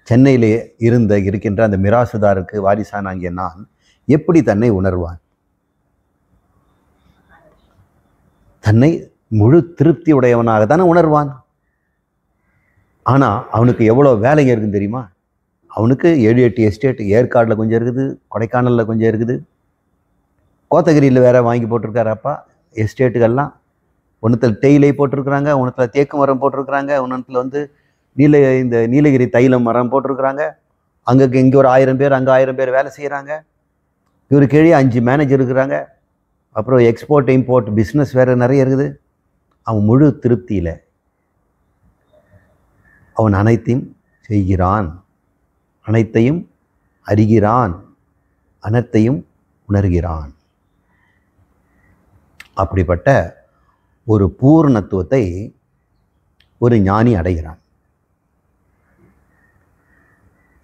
சென்னையிலே இருக்கின்ற அந்த மிராசுதாருக்கு வாரிசானாகிய நான் எப்படி தன்னை உணர்வான்? தன்னை முழு திருப்தி உடையவனாக தானே உணர்வான். ஆனால் அவனுக்கு எவ்வளோ வேலைங்க இருக்குன்னு தெரியுமா? அவனுக்கு 7-8 எஸ்டேட், ஏற்காடில் கொஞ்சம் இருக்குது, கொடைக்கானலில் கொஞ்சம் இருக்குது, கோத்தகிரியில் வேற வாங்கி போட்டிருக்காரு அப்பா எஸ்டேட்டுகள்லாம். ஒன்றுத்தில் தேயிலை போட்டிருக்கிறாங்க, ஒன்றுத்தில் தேக்கு மரம் போட்டிருக்கிறாங்க, ஒன்றுத்தில் இந்த நீலகிரி தைலம் மரம் போட்டிருக்கிறாங்க. இங்கே ஒரு 1000 பேர், அங்கே 1000 பேர் வேலை செய்கிறாங்க. இவரு கீழே 5 மேனேஜர் இருக்கிறாங்க. அப்புறம் எக்ஸ்போர்ட் இம்போர்ட் பிஸ்னஸ் வேறு நிறைய இருக்குது. அவன் முழு திருப்தியில் அவன் அனைத்தையும் செய்கிறான், அனைத்தையும் அறிகிறான், அனைத்தையும் உணர்கிறான். அப்படிப்பட்ட ஒரு பூர்ணத்துவத்தை ஒரு ஞானி அடைகிறான்.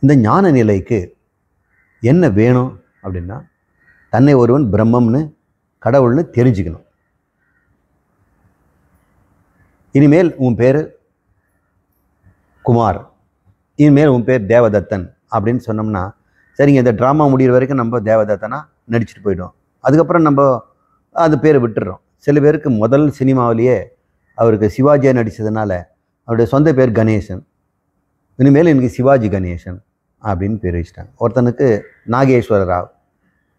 இந்த ஞான நிலைக்கு என்ன வேணும் அப்படின்னா, தன்னை ஒருவன் பிரம்மம்னு கடவுள்னு தெரிஞ்சுக்கணும். இனிமேல் உன் பேர் குமார், இனிமேல் உன் பேர் தேவதத்தன் அப்படின்னு சொன்னோம்னா, சரிங்க, இந்த ட்ராமா முடிகிற வரைக்கும் நம்ம தேவதத்தனா நடிச்சுட்டு போயிடுவோம். அதுக்கப்புறம் நம்ம அந்த பேரை விட்டுடுறோம். சில பேருக்கு முதல் சினிமாவிலேயே அவருக்கு சிவாஜியாக நடித்ததுனால அவருடைய சொந்த பேர் கணேசன், இனிமேல் எனக்கு சிவாஜி கணேசன் அப்படின்னு பேர் வச்சிட்டாங்க. ஒருத்தனுக்கு நாகேஸ்வர ராவ்,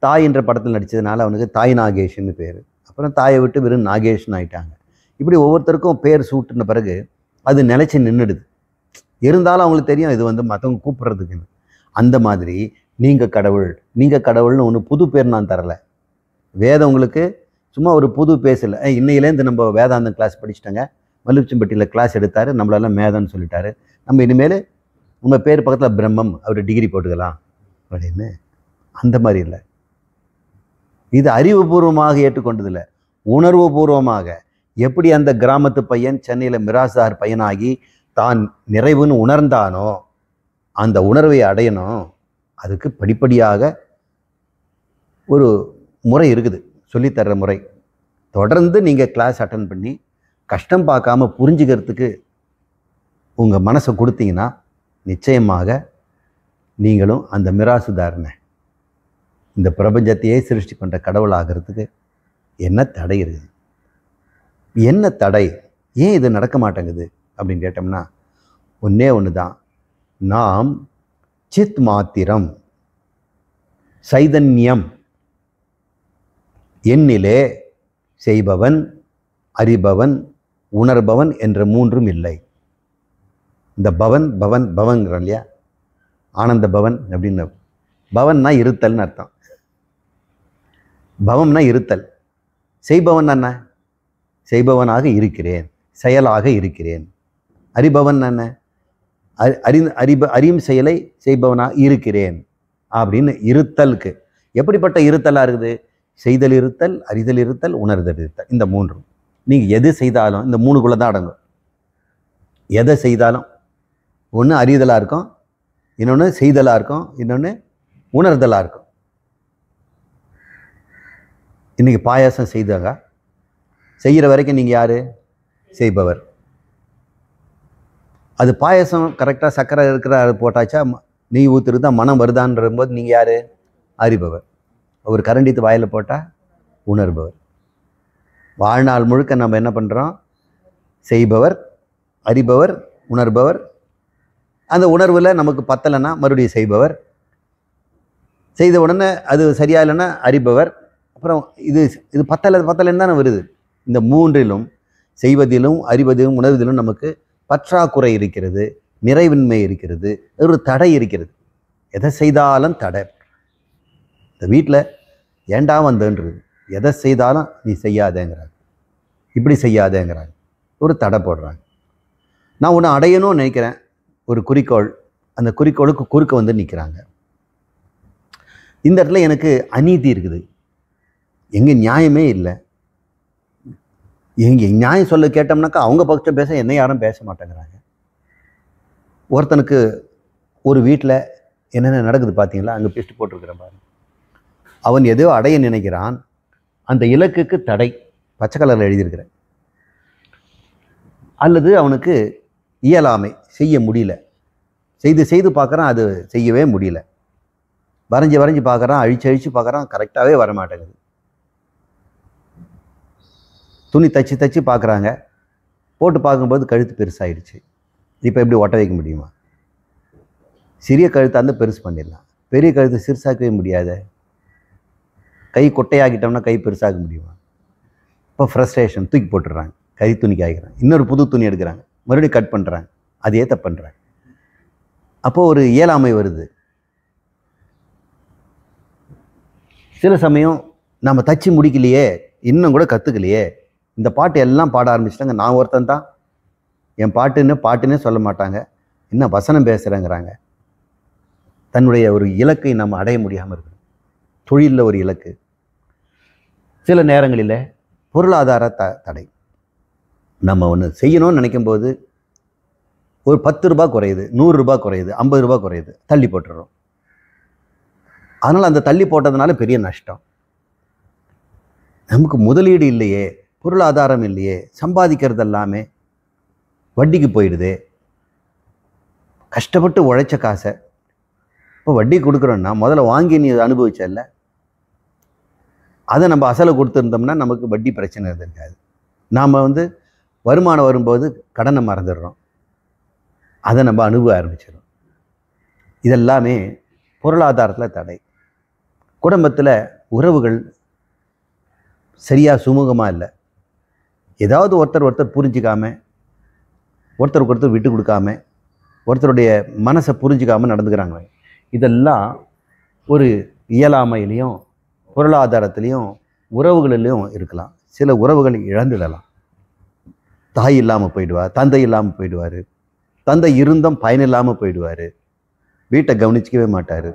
தாய் என்ற படத்தில் நடித்ததுனால அவனுக்கு தாய் நாகேஷன்னு பேர். அப்புறம் தாயை விட்டு வெறும் நாகேஷ்னு ஆயிட்டாங்க. இப்படி ஒவ்வொருத்தருக்கும் பேர் சூட்டுன பிறகு அது நிலைச்சி நின்றுடுது. இருந்தாலும் அவங்களுக்கு தெரியும் இது வந்து மற்றவங்க கூப்பிட்றதுக்குன்னு. அந்த மாதிரி நீங்கள் கடவுள்னு ஒன்று புது பேர் நான் தரலை. வேதம் உங்களுக்கு சும்மா ஒரு புது பேசல. இன்னையிலேருந்து நம்ம வேதாந்தம் கிளாஸ் படிச்சுட்டாங்க, மல்லுச்சம்பட்டியில் கிளாஸ் எடுத்தார், நம்மளெல்லாம் மேதன்னு சொல்லிட்டாரு, நம்ம இனிமேல் நம்ம பேர் பக்கத்தில் பிரம்மம், அவர் டிகிரி போட்டுக்கலாம் அப்படின்னு. அந்த மாதிரி இல்லை. இது அறிவுபூர்வமாக ஏற்றுக்கொண்டதில்லை, உணர்வுபூர்வமாக. எப்படி அந்த கிராமத்து பையன் சென்னையில் மிராஸ்தார் பையனாகி தான் நிறைவுன்னு உணர்ந்தானோ, அந்த உணர்வை அடையணும். அதுக்கு படிப்படியாக ஒரு முறை இருக்குது, சொல்லித்தர்ற முறை. தொடர்ந்து நீங்கள் கிளாஸ் அட்டன் பண்ணி கஷ்டம் பார்க்காம புரிஞ்சுக்கிறதுக்கு உங்கள் மனசை கொடுத்தீங்கன்னா நிச்சயமாக நீங்களும் அந்த மிராசுதாரனை, இந்த பிரபஞ்சத்தையே சிருஷ்டி பண்ணுற கடவுள் ஆகிறதுக்கு என்ன தடை இருக்குது? என்ன தடை? ஏன் இது நடக்க மாட்டேங்குது அப்படின்னு கேட்டோம்னா, ஒன்றே ஒன்று தான். நாம் சித் மாத்திரம், சைதன்யம், எண்ணிலே செய்பவன், அறிபவன், உணர்பவன் என்ற மூன்றும் இல்லை. இந்த பவன்ங்கிறோம் இல்லையா, ஆனந்த பவன் அப்படின்னு. பவன்னா இருத்தல்னு அர்த்தம். பவம்னா இருத்தல். செய்பவன் என்ன? செய்பவனாக இருக்கிறேன், செயலாக இருக்கிறேன். அறிபவன் என்ன? அறியும் செயலை செய்பவனாக இருக்கிறேன் அப்படின்னு இருத்தலுக்கு. எப்படிப்பட்ட இருத்தலாக இருக்குது? செய்தல் இருத்தல், அறிதல் இருத்தல், உணர்தல் இருத்தல். இந்த மூன்றும் நீங்கள் எது செய்தாலும் இந்த மூணுக்குள்ளே தான் அடங்கும். எதை செய்தாலும் ஒன்று அறிதலாக இருக்கும், இன்னொன்று செய்தலாக இருக்கும், இன்னொன்று உணர்தலாக இருக்கும். இன்றைக்கி பாயாசம் செய்தாங்க, செய்கிற வரைக்கும் நீங்கள் யார்? செய்பவர். அது பாயாசம் கரெக்டாக சர்க்கரை இருக்கிற அது போட்டாச்சா, நெய் ஊற்றுறதா, மனம் வருதான்ற போது நீங்கள் யார்? அறிபவர். ஒரு கரண்டித்து வாயில் போட்டால் உணர்பவர். வாழ்நாள் முழுக்க நம்ம என்ன பண்ணுறோம்? செய்பவர், அறிபவர், உணர்பவர். அந்த உணர்வில் நமக்கு பத்தலைன்னா மறுபடியும் செய்பவர், செய்த உடனே அது சரியா இல்லைன்னா அறிபவர். அப்புறம் இது பத்தலைன்னு தானே வருது. இந்த மூன்றிலும், செய்வதிலும் அறிவதிலும் உணர்வதிலும் நமக்கு பற்றாக்குறை இருக்கிறது, நிறைவின்மை இருக்கிறது, ஒரு தடை இருக்கிறது. எதை செய்தாலும் தடை. இந்த வீட்டில் ஏண்டா வந்தன்றது, எதை செய்தாலும் நீ செய்யாதேங்கிறாங்க, இப்படி செய்யாதேங்கிறாங்க, ஒரு தடை போடுறாங்க. நான் ஒன்று அடையணும்னு நினைக்கிறேன், ஒரு குறிக்கோள், அந்த குறிக்கோளுக்கு குறுக்க வந்து நிற்கிறாங்க. இந்த இடத்துல எனக்கு அநீதி இருக்குது, எங்கே நியாயமே இல்லை. எங்கே நியாயம் சொல்ல கேட்டோம்னாக்கா அவங்க பட்சம் பேச என்ன யாரும் பேச மாட்டேங்கிறாங்க. ஒருத்தனுக்கு ஒரு வீட்டில் என்னென்ன நடக்குது பார்த்தீங்களா? அங்கே பிஸ்ட் போட்டிருக்கிற பாருங்க. அவன் எதோ அடைய நினைக்கிறான், அந்த இலக்குக்கு தடை பச்சை கலரில் எழுதியிருக்கிறேன். அல்லது அவனுக்கு இயலாமை, செய்ய முடியல, செய்து பார்க்குறான், அது செய்யவே முடியல. வரைஞ்சி பார்க்குறான், அழிச்சு பார்க்குறான், கரெக்டாகவே வரமாட்டேங்குது. துணி தச்சு பார்க்குறாங்க, போட்டு பார்க்கும்போது கழுத்து பெருசாகிடுச்சு. இப்போ எப்படி ஒட்ட வைக்க முடியுமா? சிறிய கழுத்தாக இருந்தால் பெருசு பண்ணிடலாம், பெரிய கழுத்து சிறுசாக்கவே முடியாத. கை கொட்டையாகிட்டோம்னா கை பெருசாக முடியுமா? இப்போ ஃப்ரஸ்ட்ரேஷன், தூக்கி போட்டுடுறாங்க, கை துணிக்கு ஆகிக்கிறாங்க, இன்னொரு புது துணி எடுக்கிறாங்க, மறுபடியும் கட் பண்ணுறாங்க, அதே தப்பு பண்ணுறாங்க. அப்போது ஒரு இயலாமை வருது. சில சமயம் நம்ம தச்சு முடிக்கலையே, இன்னும் கூட கற்றுக்கலையே, இந்த பாட்டு எல்லாம் பாட ஆரம்பிச்சிட்டாங்க, நான் ஒருத்தன் தான், என் பாட்டுன்னே சொல்ல மாட்டாங்க, என்ன வசனம் பேசுகிறேங்கிறாங்க. தன்னுடைய ஒரு இலக்கை நம்ம அடைய முடியாமல் இருக்கணும். தொழிலில் ஒரு இலக்கு, சில நேரங்களில் பொருளாதார தடை. நம்ம ஒன்று செய்யணும்னு நினைக்கும்போது ஒரு 10 ரூபாய் குறையுது, 100 ரூபாய் குறையுது, 50 ரூபாய் குறையுது, தள்ளி போட்டுடுறோம். அதனால் அந்த தள்ளி போட்டதுனால பெரிய நஷ்டம். நமக்கு முதலீடு இல்லையே, பொருளாதாரம் இல்லையே, சம்பாதிக்கிறது எல்லாமே வட்டிக்கு போயிடுது. கஷ்டப்பட்டு உழைச்ச காசை இப்போ வட்டி கொடுக்குறோன்னா முதல்ல வாங்கி நீ அனுபவிச்சல்ல, அதை நம்ம அசலை கொடுத்துருந்தோம்னா நமக்கு வட்டி பிரச்சனை இருந்திருக்காது. நாம் வருமானம் வரும்போது கடனை மறந்துடுறோம், அதை நம்ம அனுபவ ஆரம்பிச்சிடும். இதெல்லாமே பொருளாதாரத்தில் தடை. குடும்பத்தில் உறவுகள் சரியாக சுமூகமாக இல்லை. ஏதாவது ஒருத்தர் புரிஞ்சிக்காம, ஒருத்தருக்கு ஒருத்தர் விட்டு கொடுக்காம, ஒருத்தருடைய மனசை புரிஞ்சிக்காமல் நடந்துக்கிறாங்க. இதெல்லாம் ஒரு இயலாமையிலையும் பொருளாதாரத்திலையும் உறவுகளிலையும் இருக்கலாம். சில உறவுகள் இழந்துடலாம். தாய் இல்லாமல் போயிடுவார், தந்தை இல்லாமல் போயிடுவார், தந்தை இருந்தும் பயனில்லாமல் போயிடுவார், வீட்டை கவனிச்சிக்கவே மாட்டார்,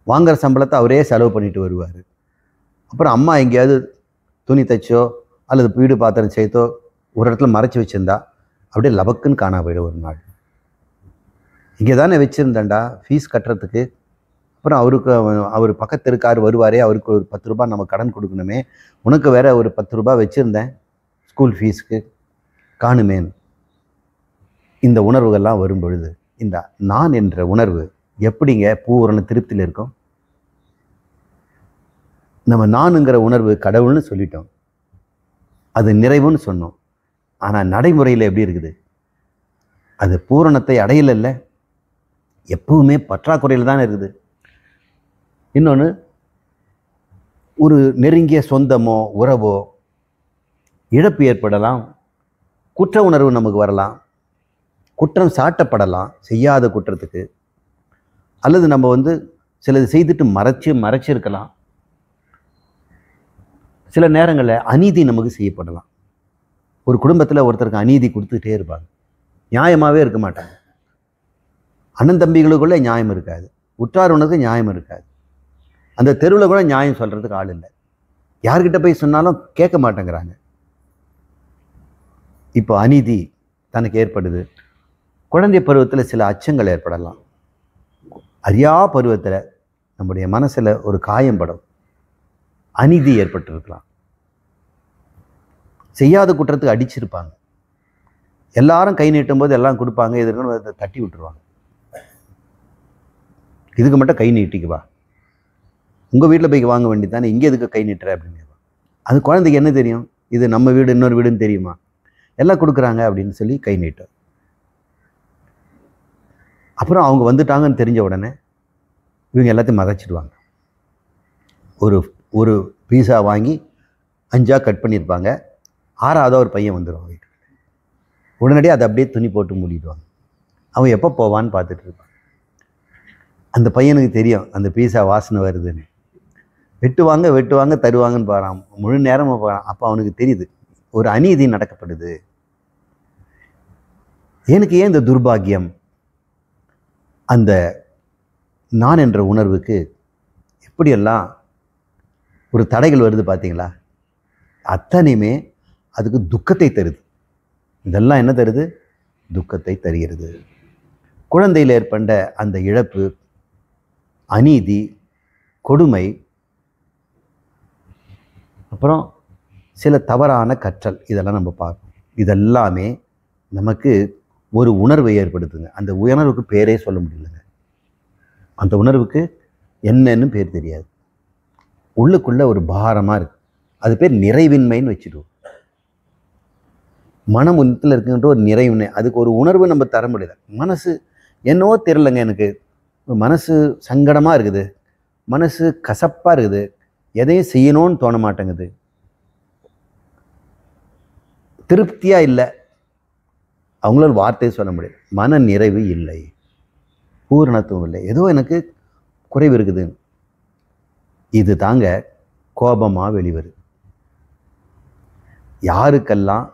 வாங்குகிற சம்பளத்தை அவரே செலவு பண்ணிட்டு வருவார். அப்புறம் அம்மா எங்கேயாவது துணி தைச்சோ அல்லது வீடு பாத்திரம் செய்தோ ஒரு இடத்துல மறைச்சி வச்சுருந்தா அப்படியே லபக்குன்னு காணா போயிடும். ஒரு நாள் இங்கே தானே வச்சுருந்தேன்டா ஃபீஸ் கட்டுறதுக்கு, அப்புறம் அவர் பக்கத்து இருக்கார் வருவாரே, அவருக்கு ஒரு 10 ரூபா நம்ம கடன் கொடுக்கணுமே, உனக்கு வேற ஒரு 10 ரூபா வச்சுருந்தேன் ஸ்கூல் ஃபீஸுக்கு, காணுமேன். இந்த உணர்வுகள்லாம் வரும் பொழுது இந்த நான் என்ற உணர்வு எப்படிங்க பூரண திருப்தியில் இருக்கும்? நம்ம நானுங்கிற உணர்வு கடவுள்னு சொல்லிட்டோம், அது நிறைவுன்னு சொன்னோம். ஆனால் நடைமுறையில் எப்படி இருக்குது? அது பூரணத்தை அடையலைல்ல, எப்பவுமே பற்றாக்குறையில் தானே இருக்குது. இன்னொன்று, ஒரு நெருங்கிய சொந்தமோ உறவோ இழப்பு ஏற்படலாம், குற்ற உணர்வு நமக்கு வரலாம், குற்றம் சாட்டப்படலாம் செய்யாத குற்றத்துக்கு, அல்லது நம்ம சிலது செய்துட்டு மறைச்சிருக்கலாம். சில நேரங்களில் அநீதி நமக்கு செய்யப்படலாம். ஒரு குடும்பத்தில் ஒருத்தருக்கு அநீதி கொடுத்துக்கிட்டே இருப்பாங்க, நியாயமாகவே இருக்க மாட்டாங்க. அண்ணன் தம்பிகளுக்குள்ளே நியாயம் இருக்காது, உற்றார் உனக்கு நியாயம் இருக்காது, அந்த தெருவில் கூட நியாயம் சொல்கிறதுக்கு ஆள் இல்லை, யார்கிட்ட போய் சொன்னாலும் கேட்க மாட்டேங்கிறாங்க. இப்போ அநீதி தனக்கு ஏற்படுது. குழந்தை பருவத்தில் சில அச்சங்கள் ஏற்படலாம். அறியா பருவத்தில் நம்முடைய மனசில் ஒரு காயம் படும், அநீதி ஏற்பட்டிருக்கலாம். செய்யாத குற்றத்துக்கு அடிச்சிருப்பாங்க, எல்லாரும் கை நீட்டும் போது எல்லாம் கொடுப்பாங்க, எதிர்க்க தட்டி விட்டுருவாங்க. இதுக்கு மட்டும் கை நீட்டிக்குவா, உங்கள் வீட்டில் போய் வாங்க வேண்டியதானே, இங்கே எதுக்கு கை நீட்டுற அப்படின்னு. அது குழந்தைக்கு என்ன தெரியும்? இது நம்ம வீடு இன்னொரு வீடுன்னு தெரியுமா? எல்லாம் கொடுக்குறாங்க அப்படின்னு சொல்லி கை நீட்டும். அப்புறம் அவங்க வந்துட்டாங்கன்னு தெரிஞ்ச உடனே இவங்க எல்லாத்தையும் மறைச்சிடுவாங்க. ஒரு பீஸா வாங்கி 5ஆக கட் பண்ணியிருப்பாங்க, 6ஆவதாக ஒரு பையன் வந்துடுவான் வீட்டுக்கு. உடனடியாக அதை அப்படியே துணி போட்டு மூடிடுவாங்க. அவன் எப்போ போவான்னு பார்த்துட்டு இருப்பான். அந்த பையனுக்கு தெரியும் அந்த பீஸா வாசனை வருதுன்னு. வெட்டுவாங்க தருவாங்கன்னு பாறான், முழு நேரமாக போகிறான். அப்போ அவனுக்கு தெரியுது ஒரு அநீதி நடக்கப்படுது. எனக்கு ஏன் இந்த துர்பாக்கியம்? அந்த நான் என்ற உணர்வுக்கு எப்படியெல்லாம் ஒரு தடைகள் வருது பார்த்தீங்களா? அத்தனையுமே அதுக்கு துக்கத்தை தருது. இதெல்லாம் என்ன தருது? துக்கத்தை தருகிறது. குழந்தையில் ஏற்பட்ட அந்த இழப்பு, அநீதி, கொடுமை, அப்புறம் சில தவறான கற்றல், இதெல்லாம் நம்ம பார்க்கணும். இதெல்லாமே நமக்கு ஒரு உணர்வை ஏற்படுத்துங்க. அந்த உணர்வுக்கு பேரே சொல்ல முடியலைங்க. அந்த உணர்வுக்கு என்னன்னு பேர் தெரியாது, உள்ளுக்குள்ளே ஒரு பாரமாக இருக்குது. அது பேர் நிறைவின்மைன்னு வச்சுடுவோம். மனம் உன்னத்தில் இருக்குன்ற ஒரு நிறைவின்மை, அதுக்கு ஒரு உணர்வு நம்ம தர முடியல. மனசு என்னவோ தெரிலங்க, எனக்கு மனசு சங்கடமாக இருக்குது, மனசு கசப்பாக இருக்குது, எதையும் செய்யணும்னு தோண மாட்டேங்குது, திருப்தியாக இல்லை, அவங்களால வார்த்தையை சொல்ல முடியாது. மன நிறைவு இல்லை, பூரணத்துவம் இல்லை, ஏதோ எனக்கு குறைவு இருக்குது. இது தாங்க கோபமாக வெளிவருது. யாருக்கெல்லாம்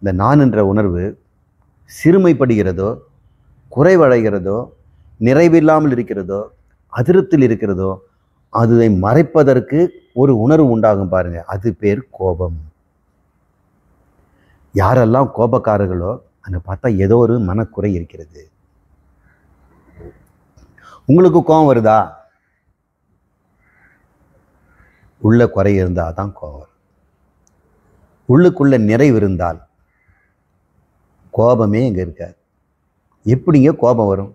இந்த நான் என்ற உணர்வு சிறுமைப்படுகிறதோ, குறைவடைகிறதோ, நிறைவில்லாமல் இருக்கிறதோ, அதிருப்தியில் இருக்கிறதோ, அதை மறைப்பதற்கு ஒரு உணர்வு உண்டாகும் பாருங்க, அது பேர் கோபம். யாரெல்லாம் கோபக்காரர்களோ அங்கே பார்த்தா ஏதோ ஒரு மனக்குறை இருக்கிறது. உங்களுக்கு கோபம் வருதா? உள்ள குறை இருந்தால் தான் கோபம். உள்ளுக்குள்ள நிறைவு இருந்தால் கோபமே இங்கே இருக்காது. எப்படிங்க கோபம் வரும்?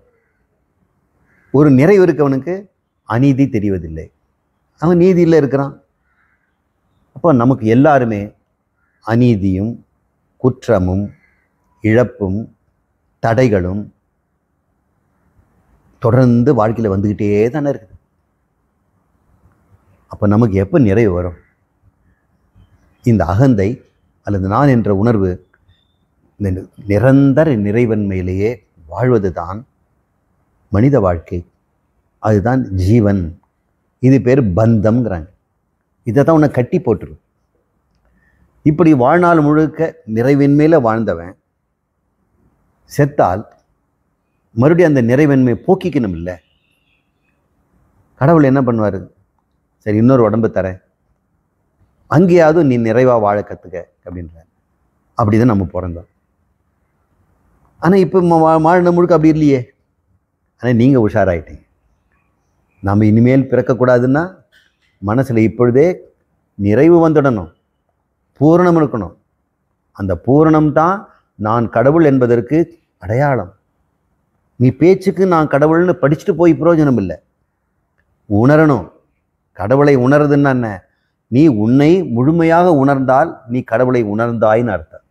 ஒரு நிறைவு இருக்கவனுக்கு அநீதி தெரிவதில்லை, அவன் நீதியில் இருக்கிறான். அப்போ நமக்கு எல்லாருமே அநீதியும் குற்றமும் இழப்பும் தடைகளும் தொடர்ந்து வாழ்க்கையில் வந்துக்கிட்டே தானே இருக்குது. அப்போ நமக்கு எப்போ நிறைவு வரும்? இந்த அகந்தை அல்லது நான் என்ற உணர்வு, இந்த நிரந்தர நிறைவன்மையிலேயே வாழ்வது தான் மனித வாழ்க்கை. அதுதான் ஜீவன். இது பேர் பந்தம்ங்கிறாங்க. இதை தான் உன்னை கட்டி போட்டுரும். இப்படி வாழ்நாள் முழுக்க நிறைவின்மையில் வாழ்ந்தவன் செத்தால் மறுபடியும் அந்த நிறைவன்மையை போக்கிக்கணும் இல்லை? கடவுள் என்ன பண்ணுவார்? சரி, இன்னொரு உடம்பு தரேன், அங்கேயாவது நீ நிறைவாக வாழ கற்றுக்க அப்படின்றார். அப்படி தான் நம்ம பிறந்தோம். ஆனால் இப்போ வாழ்ந்த முழுக்க அப்படி இல்லையே. ஆனால் நீங்கள் உஷாராயிட்டீங்க. நம்ம இனிமேல் பிறக்கக்கூடாதுன்னா மனசில் இப்பொழுதே நிறைவு வந்துடணும், பூரணம் இருக்கணும். அந்த பூரணம் தான் நான் கடவுள் என்பதற்கு அடையாளம். நீ பேச்சுக்கு நான் கடவுள்னு படிச்சுட்டு போய் பிரயோஜனம் இல்லை. உணரணும். கடவுளை உணர்றதுன்னா என்ன? நீ உன்னை முழுமையாக உணர்ந்தால் நீ கடவுளை உணர்ந்தாயின்னு அர்த்தம்.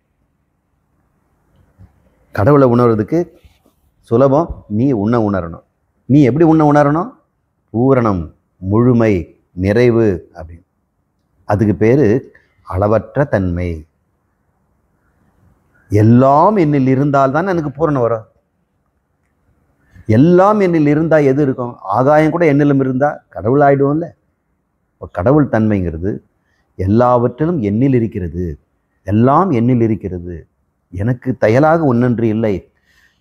கடவுளை உணர்றதுக்கு சுலபம், நீ உன்னை உணரணும். நீ எப்படி உன்னை உணரணும்? பூரணம், முழுமை, நிறைவு அப்படின்னு. அதுக்கு பேர் அளவற்ற தன்மை. எல்லாம் என்னில் இருந்தால் தான் எனக்கு பூரணம் வரும். எல்லாம் என்னில் இருந்தால் எது இருக்கும்? ஆகாயம் கூட என்னிலும் இருந்தால் கடவுள் ஆயிடுவோம்ல. இப்போ கடவுள் தன்மைங்கிறது எல்லாவற்றிலும் என்னில் இருக்கிறது, எல்லாம் என்னில் இருக்கிறது. எனக்கு தயலாக ஒன்றொன்று இல்லை,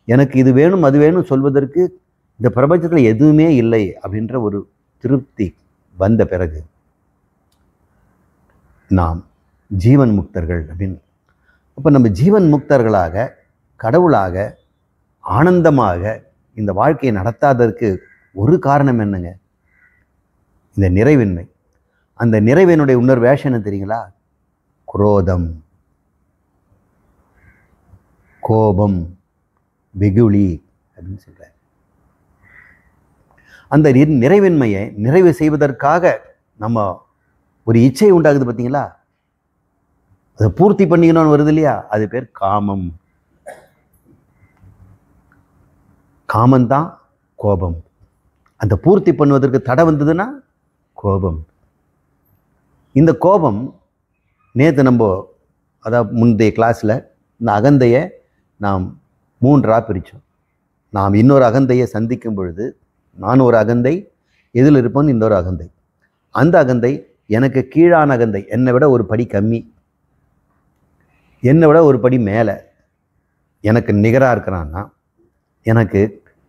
எனக்கு இது வேணும் அது வேணும் சொல்வதற்கு இந்த பிரபஞ்சத்தில் எதுவுமே இல்லை அப்படின்ற ஒரு திருப்தி வந்த பிறகு நாம் ஜீவன் முக்தர்கள் அப்படின்னு. அப்போ நம்ம ஜீவன் முக்தர்களாக, கடவுளாக, ஆனந்தமாக இந்த வாழ்க்கையை நடத்தாததற்கு ஒரு காரணம் என்னங்க? இந்த நிறைவின்மை. அந்த நிறைவினுடைய இன்னொரு வேஷம் என்ன தெரியுங்களா? குரோதம், கோபம், வெகுளி அப்படின்னு சொல்றார். அந்த நிறைவின்மையை நிறைவு செய்வதற்காக நம்ம ஒரு இச்சை உண்டாகுது பார்த்தீங்களா? அதை பூர்த்தி பண்ணிக்கணும்னு வருது இல்லையா? அது பேர் காமம். காமந்தான் கோபம். அந்த பூர்த்தி பண்ணுவதற்கு தடை வந்ததுன்னா கோபம். இந்த கோபம் நேற்று நம்ம அதாவது முந்தைய கிளாஸில் இந்த அகந்தையை நாம் 3ஆக பிரித்தோம். நாம் இன்னொரு அகந்தையை சந்திக்கும் பொழுது, நான் ஒரு அகந்தை, எதில் இருப்போன்னு இன்னொரு அகந்தை. அந்த அகந்தை எனக்கு கீழான அகந்தை, என்னை விட ஒரு படி கம்மி, என்னை விட ஒரு படி மேலே, எனக்கு நிகராக இருக்கிறான்னா எனக்கு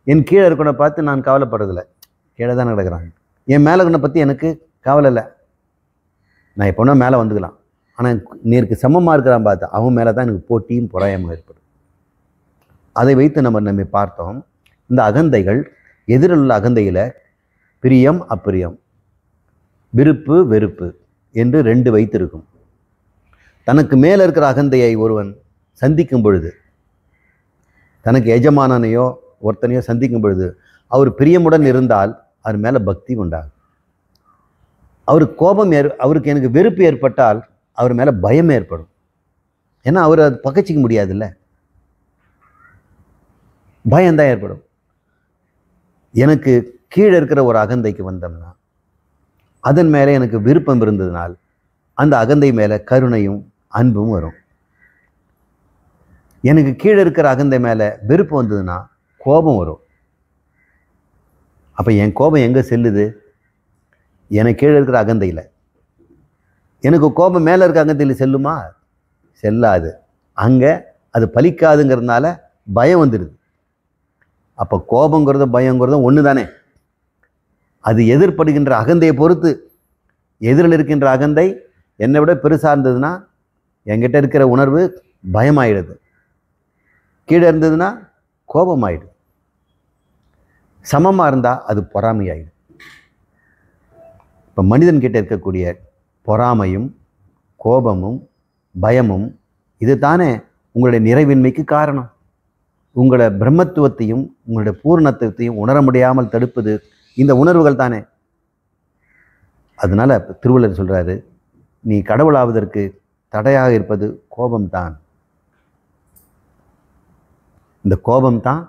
என் கீழே இருக்கனை பார்த்து நான் கவலைப்படுறதில்லை, கீழே தான் நடக்கிறாங்க. என் மேலே இருக்கனை பற்றி எனக்கு கவலை இல்லை, நான் எப்போனா மேலே வந்துக்கலாம். ஆனால் நேருக்கு சமமாக இருக்கிறான் பார்த்து அவன் மேலே தான் எனக்கு போட்டியும் பொறாயமாக ஏற்படும். அதை வைத்து நம்ம பார்த்தோம். இந்த அகந்தைகள், எதிரில் உள்ள அகந்தையில் பிரியம் அப்பிரியம், விருப்பு வெறுப்பு என்று 2 வைத்திருக்கும். தனக்கு மேலே இருக்கிற அகந்தையை ஒருவன் சந்திக்கும் பொழுது, தனக்கு எஜமானனையோ ஒருத்தனையோ சந்திக்கும் பொழுது அவர் பிரியமுடன் இருந்தால் அவர் மேலே பக்தி உண்டாகும். அவருக்கு கோபம் அவருக்கு எனக்கு வெறுப்பு ஏற்பட்டால் அவர் மேலே பயம் ஏற்படும். ஏன்னா அவர் அது பகைச்சிக்க முடியாதுல்ல, பயம்தான் ஏற்படும். எனக்கு கீழே இருக்கிற ஒரு அகந்தைக்கு வந்தோம்னா அதன் மேலே எனக்கு விருப்பம் இருந்ததுனால் அந்த அகந்தை மேலே கருணையும் அன்பும் வரும். எனக்கு கீழே இருக்கிற அகந்தை மேலே வெறுப்பு வந்ததுன்னா கோபம் வரும். அப்போ என் கோபம் எங்கே செல்லுது? எனக்கு கீழே இருக்கிற அகந்தையில். எனக்கு கோபம் மேலே இருக்க அகந்தையில் செல்லுமா? செல்லாது. அங்கே அது பலிக்காதுங்கிறதுனால பயம் வந்துடுது. அப்போ கோபங்கிறதும் பயங்கிறதும் ஒன்று தானே. அது எதிர்படுகின்ற அகந்தையை பொறுத்து. எதிரில் இருக்கின்ற அகந்தை என்னை விட பெருசாக இருந்ததுன்னா என்கிட்ட இருக்கிற உணர்வு பயமாயிடுது, கீழே இருந்ததுன்னா கோபமாயிடுது, சமமாக இருந்தால் அது பொறாமையாயிடும். இப்போ மனிதன்கிட்ட இருக்கக்கூடிய பொறாமையும் கோபமும் பயமும் இது தானே உங்களுடைய நிறைவின்மைக்கு காரணம். உங்களோட பிரம்மத்துவத்தையும் உங்களுடைய பூர்ணத்துவத்தையும் உணர முடியாமல் தடுப்பது இந்த உணர்வுகள் தானே. அதனால திருவள்ளுவர் சொல்றாரு, நீ கடவுளாவதற்கு தடையாக இருப்பது கோபம்தான். இந்த கோபம்தான்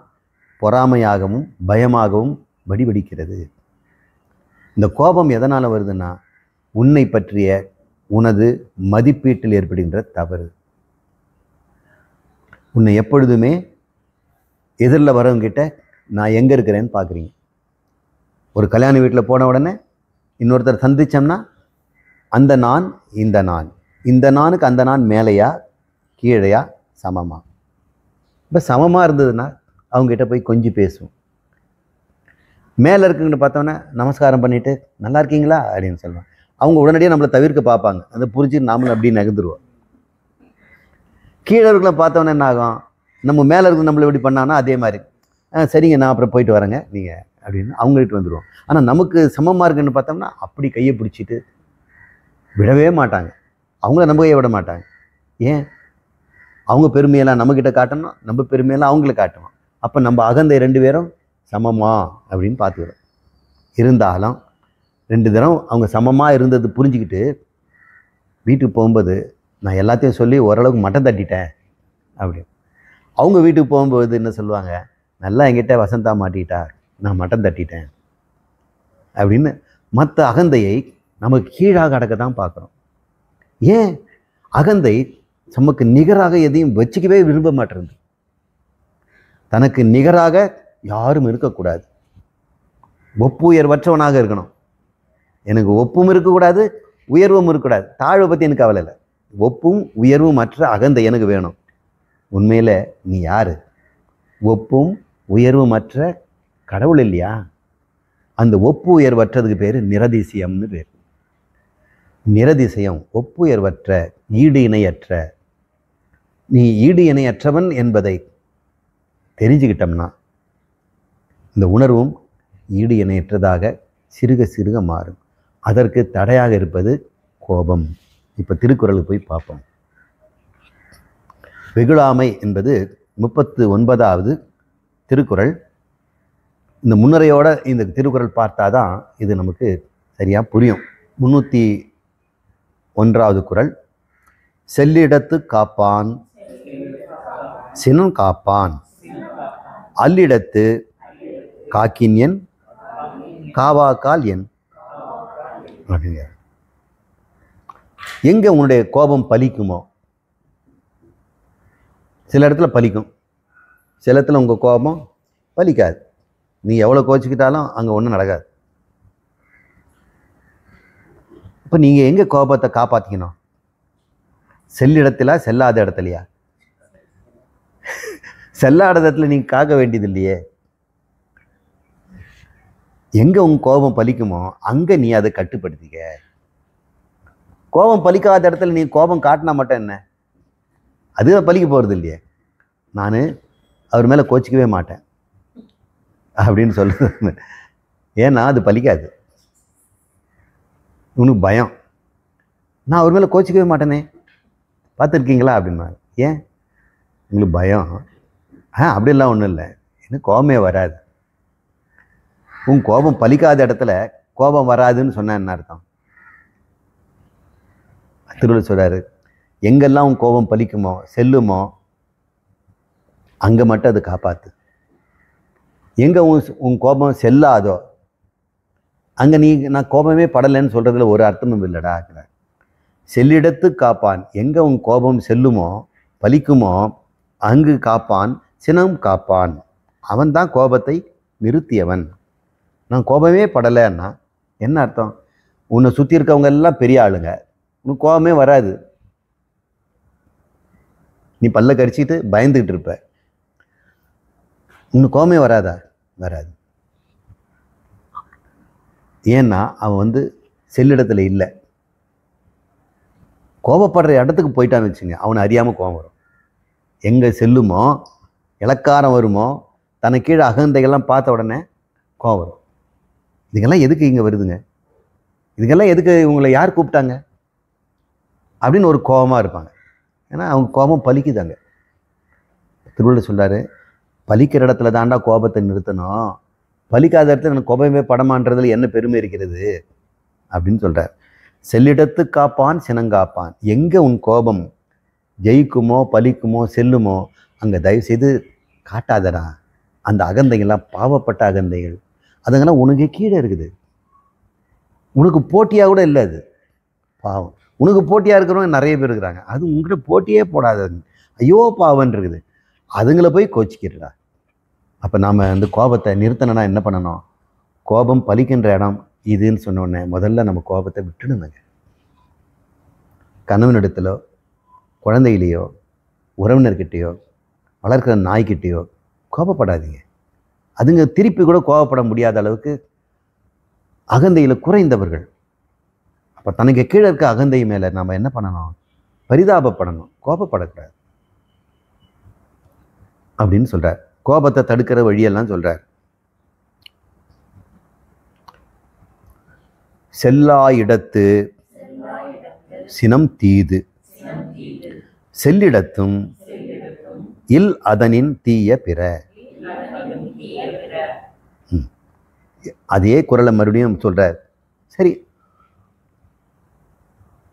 பொறாமையாகவும் பயமாகவும் வடிவடிக்கிறது. இந்த கோபம் எதனால வருதுன்னா, உன்னை பற்றிய உனது மதிப்பீட்டில் ஏற்படுகின்ற தவறு. உன்னை எப்பொழுதுமே எதிரில் வரவங்கிட்ட நான் எங்கே இருக்கிறேன்னு பார்க்குறீங்க. ஒரு கல்யாண வீட்டில் போன உடனே இன்னொருத்தர் சந்தித்தோம்னா அந்த நான் இந்த நான், இந்த நானுக்கு அந்த நான் மேலையா கீழையா சமமா? இப்போ சமமாக இருந்ததுன்னா அவங்ககிட்ட போய் கொஞ்சம் பேசுவோம். மேலே இருக்குங்கன்னு பார்த்தோன்னே நமஸ்காரம் பண்ணிவிட்டு நல்லா இருக்கீங்களா அப்படின்னு சொல்லுவாங்க. அவங்க உடனடியாக நம்மளை தவிர்க்க பார்ப்பாங்க. அதை புரிஞ்சு நாமளும் அப்படி நகர்ந்துருவோம். கீழே இருக்கிற பார்த்தோன்னே என்ன ஆகும், நம்ம மேலே இருக்கிற நம்மளை எப்படி பண்ணான்னா அதே மாதிரி சரிங்க நான் அப்புறம் போயிட்டு வரேங்க நீங்கள் அப்படின்னு அவங்ககிட்ட வந்துடுவோம். ஆனால் நமக்கு சமமாக இருக்குன்னு பார்த்தோம்னா அப்படி கையை பிடிச்சிட்டு விடவே மாட்டாங்க. அவங்கள நம்பவே விட மாட்டாங்க. ஏன்? அவங்க பெருமையெல்லாம் நம்மக்கிட்ட காட்டணும், நம்ம பெருமையெல்லாம் அவங்கள காட்டணும். அப்போ நம்ம அகந்தை 2 பேரும் சமமா அப்படின்னு பார்த்துக்கிறோம். இருந்தாலும் 2 தரம் அவங்க சமமாக இருந்தது புரிஞ்சுக்கிட்டு வீட்டுக்கு போகும்போது நான் எல்லாத்தையும் சொல்லி ஓரளவுக்கு மட்டம் தட்டிட்டேன் அப்படின்னு. அவங்க வீட்டுக்கு போகும்போது என்ன சொல்லுவாங்க, நல்லா என்கிட்ட வசந்தா மாட்டிக்கிட்டா, நான் மட்டம் தட்டிட்டேன் அப்படின்னு மற்ற அகந்தையை நமக்கு கீழாக அடக்க தான் பார்க்குறோம். ஏன்? அகந்தை நமக்கு நிகராக எதையும் வச்சுக்கவே விரும்ப மாட்டேங்குது. தனக்கு நிகராக யாரும் இருக்கக்கூடாது. ஒப்புயர்வற்றவனாக இருக்கணும். எனக்கு ஒப்பும் இருக்கக்கூடாது, உயர்வும் இருக்கக்கூடாது. தாழ்வை பற்றி எனக்கு கவலை இல்லை. ஒப்பும் உயர்வும் மற்ற அகந்தை எனக்கு வேணும். உண்மையில் நீ யார்? ஒப்பும் உயர்வும் மற்ற கடவுள் இல்லையா? அந்த ஒப்பு உயர்வற்றதுக்கு பேர் நிரதிசயம்னு பேர். நிரதிசயம், ஒப்புயர்வற்ற, ஈடு இணையற்ற. நீ ஈடு இணையற்றவன் என்பதை தெரிஞ்சுக்கிட்டோம்னா இந்த உணர்வும் ஈடு இணையற்றதாக சிறுக சிறுக மாறும். அதற்கு தடையாக இருப்பது கோபம். இப்போ திருக்குறளுக்கு போய் பார்ப்போம். வெகுளாமை என்பது 39வது திருக்குறள். இந்த முன்னுரையோட இந்த திருக்குறள் பார்த்தாதான் இது நமக்கு சரியாக புரியும். 301வது குறள், செல்லிடத்து காப்பான் சினம் காப்பான், அல்லிடத்து காக்கின் என் காவாக்கால் என் அப்படிங்க. எங்கே உன்னுடைய கோபம் பலிக்குமோ, சில இடத்துல பலிக்கும், சில இடத்துல உங்கள் கோபம் பலிக்காது. நீ எவ்வளோ கோச்சிக்கிட்டாலும் அங்கே ஒன்றும் நடக்காது. இப்போ நீங்கள் எங்கே கோபத்தை காப்பாற்றிக்கணும்? செல்லிடத்திலா செல்லாத இடத்துலையா? செல்லாத இடத்துல நீங்கள் காக்க வேண்டியது இல்லையே. எங்கே உங்கள் கோபம் பலிக்குமோ அங்கே நீ அதை கட்டுப்படுத்திக்க. கோபம் பலிக்காத இடத்துல நீ கோபம் காட்டினா மட்டும் என்ன, அதுதான் பலிக்க போகிறது இல்லையே. நான் அவர் மேலே கோச்சிக்கவே மாட்டேன் அப்படின்னு சொல்லுது. ஏன்னா அது பலிக்காது. உனக்கு பயம், நான் அவர் மேலே கோச்சிக்கவே மாட்டேனே, பார்த்துருக்கீங்களா அப்படின்னா. ஏன்? உங்களுக்கு பயம். அப்படிலாம் ஒன்றும் இல்லை, எனக்கு கோபமே வராது. உன் கோபம் பலிக்காத இடத்துல கோபம் வராதுன்னு சொன்ன என்ன அர்த்தம்? திருவள்ளுவர் சொல்றாரு, எங்கெல்லாம் உன் கோபம் பலிக்குமோ செல்லுமோ அங்கே மட்டும் அதை காப்பாற்று. எங்கே உன் கோபம் செல்லாதோ அங்கே நான் கோபமே படலைன்னு சொல்கிறதுல ஒரு அர்த்தமும் இல்லைடா. செல்லிடத்து காப்பான், எங்கே உன் கோபம் செல்லுமோ பலிக்குமோ அங்கு காப்பான் சினம் காப்பான். அவன் தான் கோபத்தை நிறுத்தியவன். நான் கோபமே படலைன்னா என்ன அர்த்தம்? உன்னை சுற்றி இருக்கவங்க எல்லாம் பெரிய ஆளுங்க, உனக்கு கோபமே வராது. நீ பல்ல கடிச்சிட்டு பயந்துக்கிட்டு இருப்ப, உனக்கு கோபமே வராதா? வராது. ஏன்னா அவன் செல்லிடத்தில் இல்லை. கோபப்படுற இடத்துக்கு போயிட்டான்னு வச்சுங்க, அவனை அறியாமல் கோபம் வரும். எங்கே செல்லுமோ இலக்காரம் வருமோ தன்னை கீழே அகந்தைகள்லாம் பார்த்த உடனே கோபம் வரும். இதுக்கெல்லாம் எதுக்கு இங்கே வருதுங்க, இதுக்கெல்லாம் எதுக்கு இவங்களை யார் கூப்பிட்டாங்க அப்படின்னு ஒரு கோபமாக இருப்பாங்க. ஏன்னா அவங்க கோபம் பலிக்குதாங்க. திருவள்ளுவர் சொல்றாரு, பலிக்கிற இடத்துல தாண்டா கோபத்தை நிறுத்தணும், பலிக்காத இடத்துல எனக்கு கோபமே படமான்றதுல என்ன பெருமை இருக்கிறது அப்படின்னு சொல்கிறார். செல்லிடத்து காப்பான் சினங்காப்பான். எங்கே உன் கோபம் ஜெயிக்குமோ பலிக்குமோ செல்லுமோ அங்கே தயவுசெய்து காட்டாதடா. அந்த அகந்தைகள்லாம் பாவப்பட்ட அகந்தைகள், அதுங்கெல்லாம் உனக்கு கீழே இருக்குது. உனக்கு போட்டியாக கூட இல்லை. அது பாவம். உனக்கு போட்டியாக இருக்கிறவங்க நிறைய பேர் இருக்கிறாங்க. அது உங்கள்கிட்ட போட்டியே போடாது. ஐயோ பாவன் இருக்குது. அதுங்களை போய் கோச்சிக்கிறடா. அப்போ நாம் அந்த கோபத்தை நிறுத்தணும்னா என்ன பண்ணணும்? கோபம் பலிக்கின்ற இடம் இதுன்னு சொன்ன உடனே முதல்ல நம்ம கோபத்தை விட்டுணுங்க. கணவனிடத்திலோ குழந்தையிலையோ உறவினர்கிட்டையோ வளர்க்குற நாய்கிட்டையோ கோபப்படாதீங்க. அதுங்க திருப்பி கூட கோபப்பட முடியாத அளவுக்கு அகந்தையில் குறைந்தவர்கள். அப்போ தனக்கு கீழே இருக்க அகந்தை மேலே நம்ம என்ன பண்ணணும்? பரிதாபப்படணும், கோபப்படக்கூடாது அப்படின்னு சொல்கிறார். கோபத்தை தடுக்கிற வழியெல்லாம் சொல்கிறார். செல்லா இடத்து சினம் தீது, செல்லிடத்தும் இல் அதனின் தீய பிற. அதே குரலை மறுபடியும் சொல்கிறார். சரி,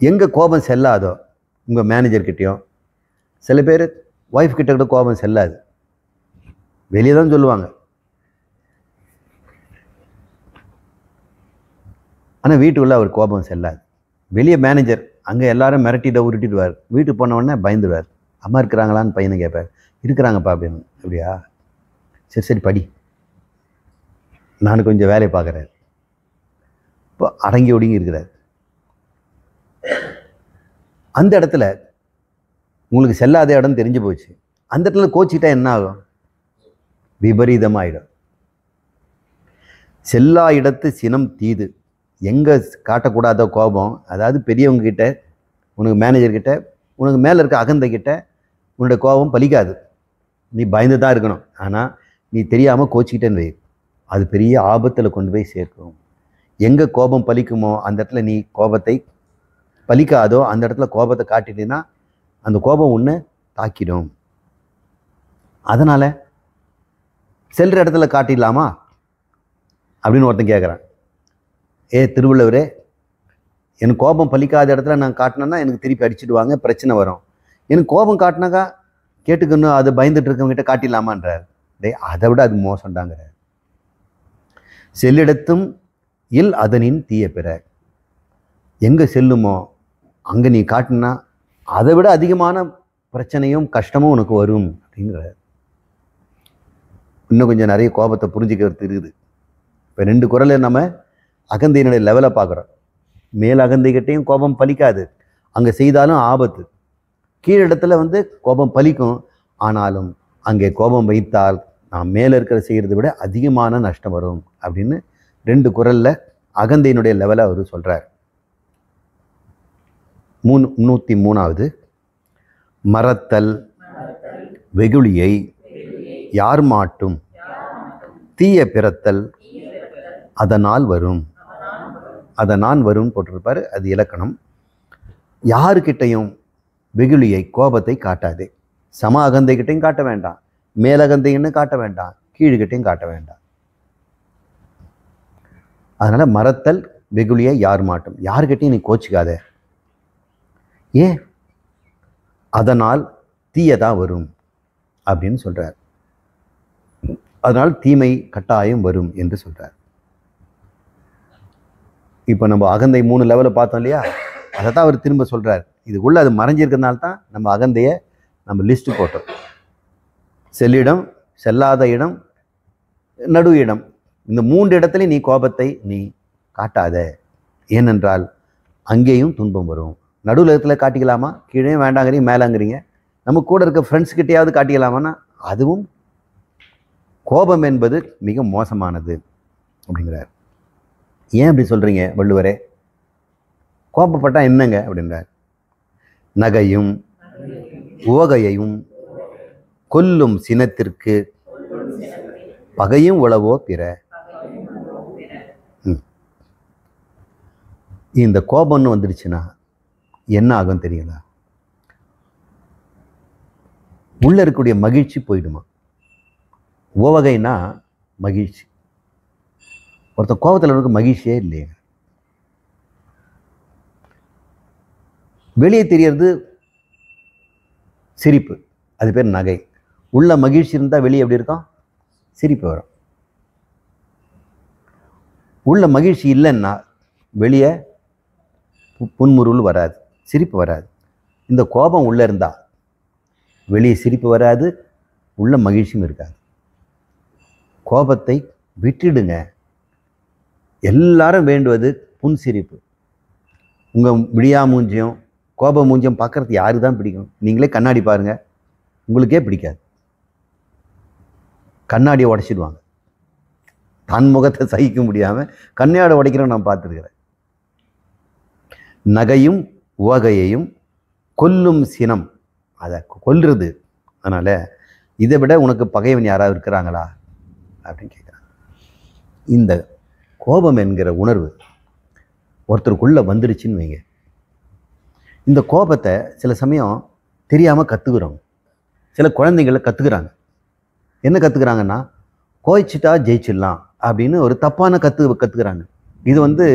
எங்கே கோபம் செல்லாதோ, உங்கள் மேனேஜர்கிட்டையோ, சில பேர் ஒய்ஃப் கிட்ட கூட கோபம் செல்லாது, வெளியே தான் சொல்லுவாங்க. ஆனால் வீட்டுக்குள்ளே அவர் கோபம் செல்லாது. வெளியே மேனேஜர், அங்கே எல்லாரும் மிரட்டிட்டு உருட்டிடுவார். வீட்டுக்கு போனவுடனே பயந்துடுவார். அம்மா இருக்கிறாங்களான்னு பையனை கேட்பார். இருக்கிறாங்கப்பா அப்படின்னு. அப்படியா, சரி சரி படி, நான் கொஞ்சம் வேலையை பார்க்குறாரு. இப்போ அடங்கி ஒடுங்கி இருக்கிறார். அந்த இடத்துல உங்களுக்கு செல்லாத இடம் தெரிஞ்சு போச்சு. அந்த இடத்துல கோச்சிக்கிட்டா என்ன ஆகும்? விபரீதமாயிடும். செல்லா இடத்து சினம் தீது. எங்கே காட்டக்கூடாத கோபம், அதாவது பெரியவங்க கிட்ட, உனக்கு மேனேஜர்கிட்ட, உனக்கு மேலே இருக்க அகந்தைக்கிட்ட உன்னுடைய கோபம் பலிக்காது. நீ பயந்து தான் இருக்கணும். ஆனால் நீ தெரியாமல் கோச்சிக்கிட்டேன்னு வை, அது பெரிய ஆபத்தில் கொண்டு போய் சேர்க்கும். எங்கே கோபம் பலிக்குமோ அந்த இடத்துல நீ கோபத்தை பலிக்காதோ அந்த இடத்துல கோபத்தை காட்டிட்டீங்கன்னா அந்த கோபம் ஒன்று தாக்கிடும். அதனால் செல்கிற இடத்துல காட்டிடலாமா அப்படின்னு ஒருத்தன் கேட்குறான். திருவள்ளுவரே, எனக்கு கோபம் பலிக்காத இடத்துல நான் காட்டினேன்னா எனக்கு திருப்பி அடிச்சுடுவாங்க, பிரச்சனை வரும். எனக்கு கோபம் காட்டினாக்கா கேட்டுக்கணும், அது பயந்துட்டு இருக்கவங்ககிட்ட காட்டிடலாமான்றார். அதை விட அது மோசம்டாங்கிறார். செல்லிடத்தும் இல் அதனின் தீய பிற. எங்கே செல்லுமோ அங்கே நீ காட்டினா அதை விட அதிகமான பிரச்சனையும் கஷ்டமும் உனக்கு வரும் அப்படிங்கிறார். இன்னும் கொஞ்சம் நிறைய கோபத்தை புரிஞ்சுக்கிறது இருக்குது. இப்போ 2 குறளை நம்ம அகந்தையினுடைய லெவலை பார்க்குறோம். மேல் அகந்தைகிட்டையும் கோபம் பலிக்காது, அங்கே செய்தாலும் ஆபத்து. கீழிடத்துல கோபம் பலிக்கும், ஆனாலும் அங்கே கோபம் வைத்தால் நாம் மேலே இருக்கிற செய்கிறத விட அதிகமான நஷ்டம் வரும் அப்படின்னு 2 குறளில் அகந்தையினுடைய லெவலை அவர் சொல்கிறார். 103வது, மறத்தல் வெகுளியை யார் மாட்டும், தீய பிறத்தல் அதனால் வரும். அதனால் வரும் போட்டிருப்பார். அது இலக்கணம். யாருக்கிட்டையும் வெகுளியை கோபத்தை காட்டாதே. சம அகந்தைகிட்டையும் காட்ட வேண்டாம், மேலகந்தைன்னு காட்ட வேண்டாம், கீழ்கிட்டையும் காட்ட வேண்டாம். அதனால் மறத்தல் வெகுளியை யார் மாட்டும். யாருக்கிட்டையும் நீ கோச்சிக்காத. ஏன்? அதனால் தீயதான் வரும் அப்படின்னு சொல்கிறார். அதனால் தீமை கட்டாயம் வரும் என்று சொல்கிறார். இப்போ நம்ம அகந்தை 3 லெவலில் பார்த்தோம் இல்லையா, அதை தான் அவர் திரும்ப சொல்கிறார். இதுக்குள்ளே அது மறைஞ்சிருக்கிறதுனால தான் நம்ம அகந்தையை நம்ம லிஸ்ட்டு போட்டோம். செல்லிடம், செல்லாத இடம், நடு இடம், இந்த 3 இடத்துலையும் நீ கோபத்தை நீ காட்டாத. ஏனென்றால் அங்கேயும் துன்பம் வரும். நடுவில் இடத்துல காட்டிக்கலாமா? கீழே வேண்டாங்கிறீங்க, மேலாங்கிறீங்க. நம்ம கூட இருக்க ஃப்ரெண்ட்ஸ்கிட்டையாவது காட்டிக்கலாமான்னா அதுவும் கோபம் என்பது மிக மோசமானது அப்படிங்கிறார். ஏன் அப்படி சொல்கிறீங்க வள்ளுவரே? கோபப்பட்டால் என்னங்க அப்படின்றார். நகையும் உவகையையும் கொல்லும் சினத்திற்கு பகையும் உளவோ பிற. இந்த கோபம்னு வந்துடுச்சுன்னா என்ன ஆகும் தெரியல? உள்ள இருக்கக்கூடிய மகிழ்ச்சி போயிடுமா? உவகைன்னா மகிழ்ச்சி. ஒருத்தன் கோபத்தில் இருக்க மகிழ்ச்சியே இல்லையே. வெளியே தெரியறது சிரிப்பு, அது பேர் நகை. உள்ள மகிழ்ச்சி இருந்தால் வெளியே எப்படி இருக்கும்? சிரிப்பு வரும். உள்ள மகிழ்ச்சி இல்லைன்னா வெளியே புன்முறுவல் வராது, சிரிப்பு வராது. இந்த கோபம் உள்ளே இருந்தால் வெளியே சிரிப்பு வராது, உள்ள மகிழ்ச்சியும் இருக்காது. கோபத்தை விட்டுடுங்க. எல்லாரும் வேண்டுவது புன்சிரிப்பு. உங்கள் விடியா மூஞ்சியம் கோப மூஞ்சியம் பார்க்குறது யாருக்கு தான் பிடிக்கும்? நீங்களே கண்ணாடி பாருங்கள், உங்களுக்கே பிடிக்காது. கண்ணாடியை உடைச்சிடுவாங்க. தன் முகத்தை சகிக்க முடியாமல் கண்ணாடி உடைக்கிறோம் நான் பார்த்துருக்கிறேன். நகையும் உவகையையும் கொல்லும் சினம், அதை கொல்றது. அதனால் இதை விட உனக்கு பகைவன் யாராவது இருக்கிறாங்களா அப்படின்னு கேட்குறாங்க. இந்த கோபம் என்கிற உணர்வு ஒருத்தருக்குள்ளே வந்துடுச்சுன்னு வைங்க. இந்த கோபத்தை சில சமயம் தெரியாமல் கற்றுக்குறோம். சில குழந்தைங்களை கற்றுக்குறாங்க. என்ன கற்றுக்குறாங்கன்னா, கோயிச்சிட்டா ஜெயிச்சிடலாம் அப்படின்னு ஒரு தப்பான கற்றுக்குறாங்க. இது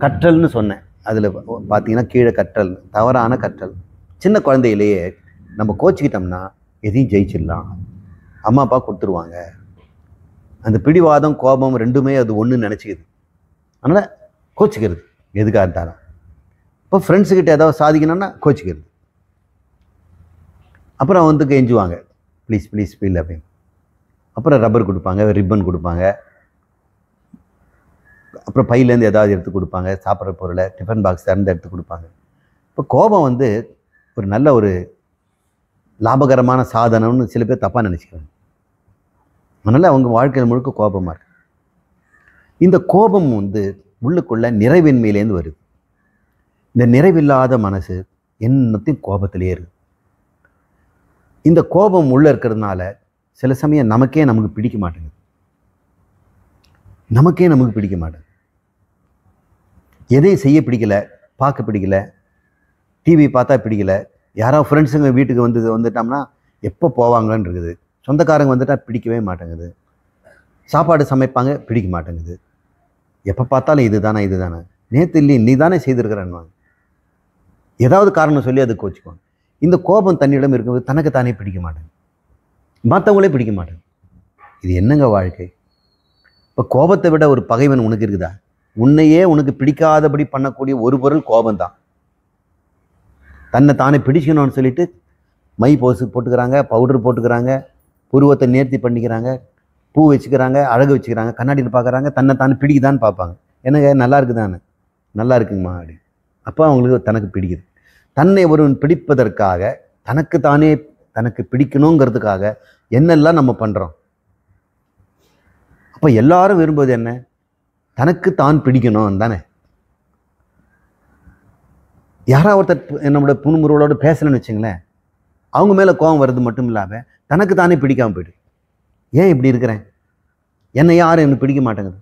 கற்றல்னு சொன்னேன். அதில் பார்த்தீங்கன்னா கீழே கற்றல், தவறான கற்றல். சின்ன குழந்தையிலேயே நம்ம கோச்சிக்கிட்டோம்னா எதையும் ஜெயிச்சிடலாம், அம்மா அப்பா கொடுத்துருவாங்க. அந்த பிடிவாதம் கோபம் ரெண்டுமே அது ஒன்று நினச்சிக்குது. அதனால் கோச்சிக்கிறது எதுக்காக இருந்தாலும். இப்போ ஃப்ரெண்ட்ஸுக்கிட்ட ஏதாவது சாதிக்கணும்னா கோச்சிக்கிறது. அப்புறம் கெஞ்சுவாங்க, ப்ளீஸ் ப்ளீஸ் ஃபீல் அப்படின்னு. அப்புறம் ரப்பர் கொடுப்பாங்க, ரிப்பன் கொடுப்பாங்க. அப்புறம் பையிலேருந்து ஏதாவது எடுத்து கொடுப்பாங்க, சாப்பிட்ற பொருளை டிஃபன் பாக்ஸ் திறந்து எடுத்து கொடுப்பாங்க. இப்போ கோபம் ஒரு நல்ல ஒரு லாபகரமான சாதனம்னு சில பேர் தப்பாக நினச்சிக்கிறாங்க. அதனால் அவங்க வாழ்க்கையில் முழுக்க கோபமாக இருக்கு. இந்த கோபம் உள்ளுக்குள்ள நிறைவின்மையிலேருந்து வருது. இந்த நிறைவில்லாத மனசு என்னத்தையும் கோபத்திலே இருக்கு. இந்த கோபம் உள்ளே இருக்கிறதுனால சில சமயம் நமக்கு பிடிக்க மாட்டேங்குது. நமக்கு பிடிக்க மாட்டேங்குது. எதையும் செய்ய பிடிக்கல, பார்க்க பிடிக்கல, டிவி பார்த்தா பிடிக்கல. யாராவது ஃப்ரெண்ட்ஸுங்க வீட்டுக்கு வந்துட்டோம்னா எப்போ போவாங்கன்னு இருக்குது. சொந்தக்காரங்க வந்துட்டால் பிடிக்கவே மாட்டேங்குது. சாப்பாடு சமைப்பாங்க, பிடிக்க மாட்டேங்குது. எப்போ பார்த்தாலும் இதுதானே நேற்று இல்லையே நீ தானே செய்திருக்கிறேன்னு ஏதாவது காரணம் சொல்லி அது கோச்சிக்குவாங்க. இந்த கோபம் தன்னிடம் இருக்கும்போது தனக்குத்தானே பிடிக்க மாட்டேங்குது, மற்றவங்களே பிடிக்க மாட்டேங்குது. இது என்னங்க வாழ்க்கை? இப்போ கோபத்தை விட ஒரு பகைவன் உனக்கு இருக்குதா? உன்னையே உனக்கு பிடிக்காதபடி பண்ணக்கூடிய ஒரு பொருள் கோபம்தான். தன்னை தானே பிடிக்கணும்னு சொல்லிட்டு மை போட்டுக்கிறாங்க, பவுடர் போட்டுக்கிறாங்க, புருவத்தை நேர்த்தி பண்ணிக்கிறாங்க, பூ வச்சுக்கிறாங்க, அழகு வச்சுக்கிறாங்க, கண்ணாடியில் பார்க்குறாங்க, தன்னை தானே பிடிக்குதான்னு பார்ப்பாங்க. என்னங்க நல்லா இருக்குதானே? நல்லா இருக்குங்கம்மா அப்படி. அப்போ அவங்களுக்கு தனக்கு பிடிக்குது. தன்னை ஒருவன் பிடிப்பதற்காக தனக்கு பிடிக்கணுங்கிறதுக்காக என்னெல்லாம் நம்ம பண்ணுறோம். அப்போ எல்லாரும் விரும்புவது என்ன? தனக்கு தான் பிடிக்கணும் தானே. யாராவது ஒருத்தர் நம்மளோட புன்முறுவலோடு பேசலன்னு வச்சுங்களேன், அவங்க மேலே கோபம் வர்றது மட்டும் இல்லாமல் தனக்கு தானே பிடிக்காமல் போய்டு. ஏன் இப்படி இருக்கிறேன்? என்னை யாரும் எனக்கு பிடிக்க மாட்டேங்குது,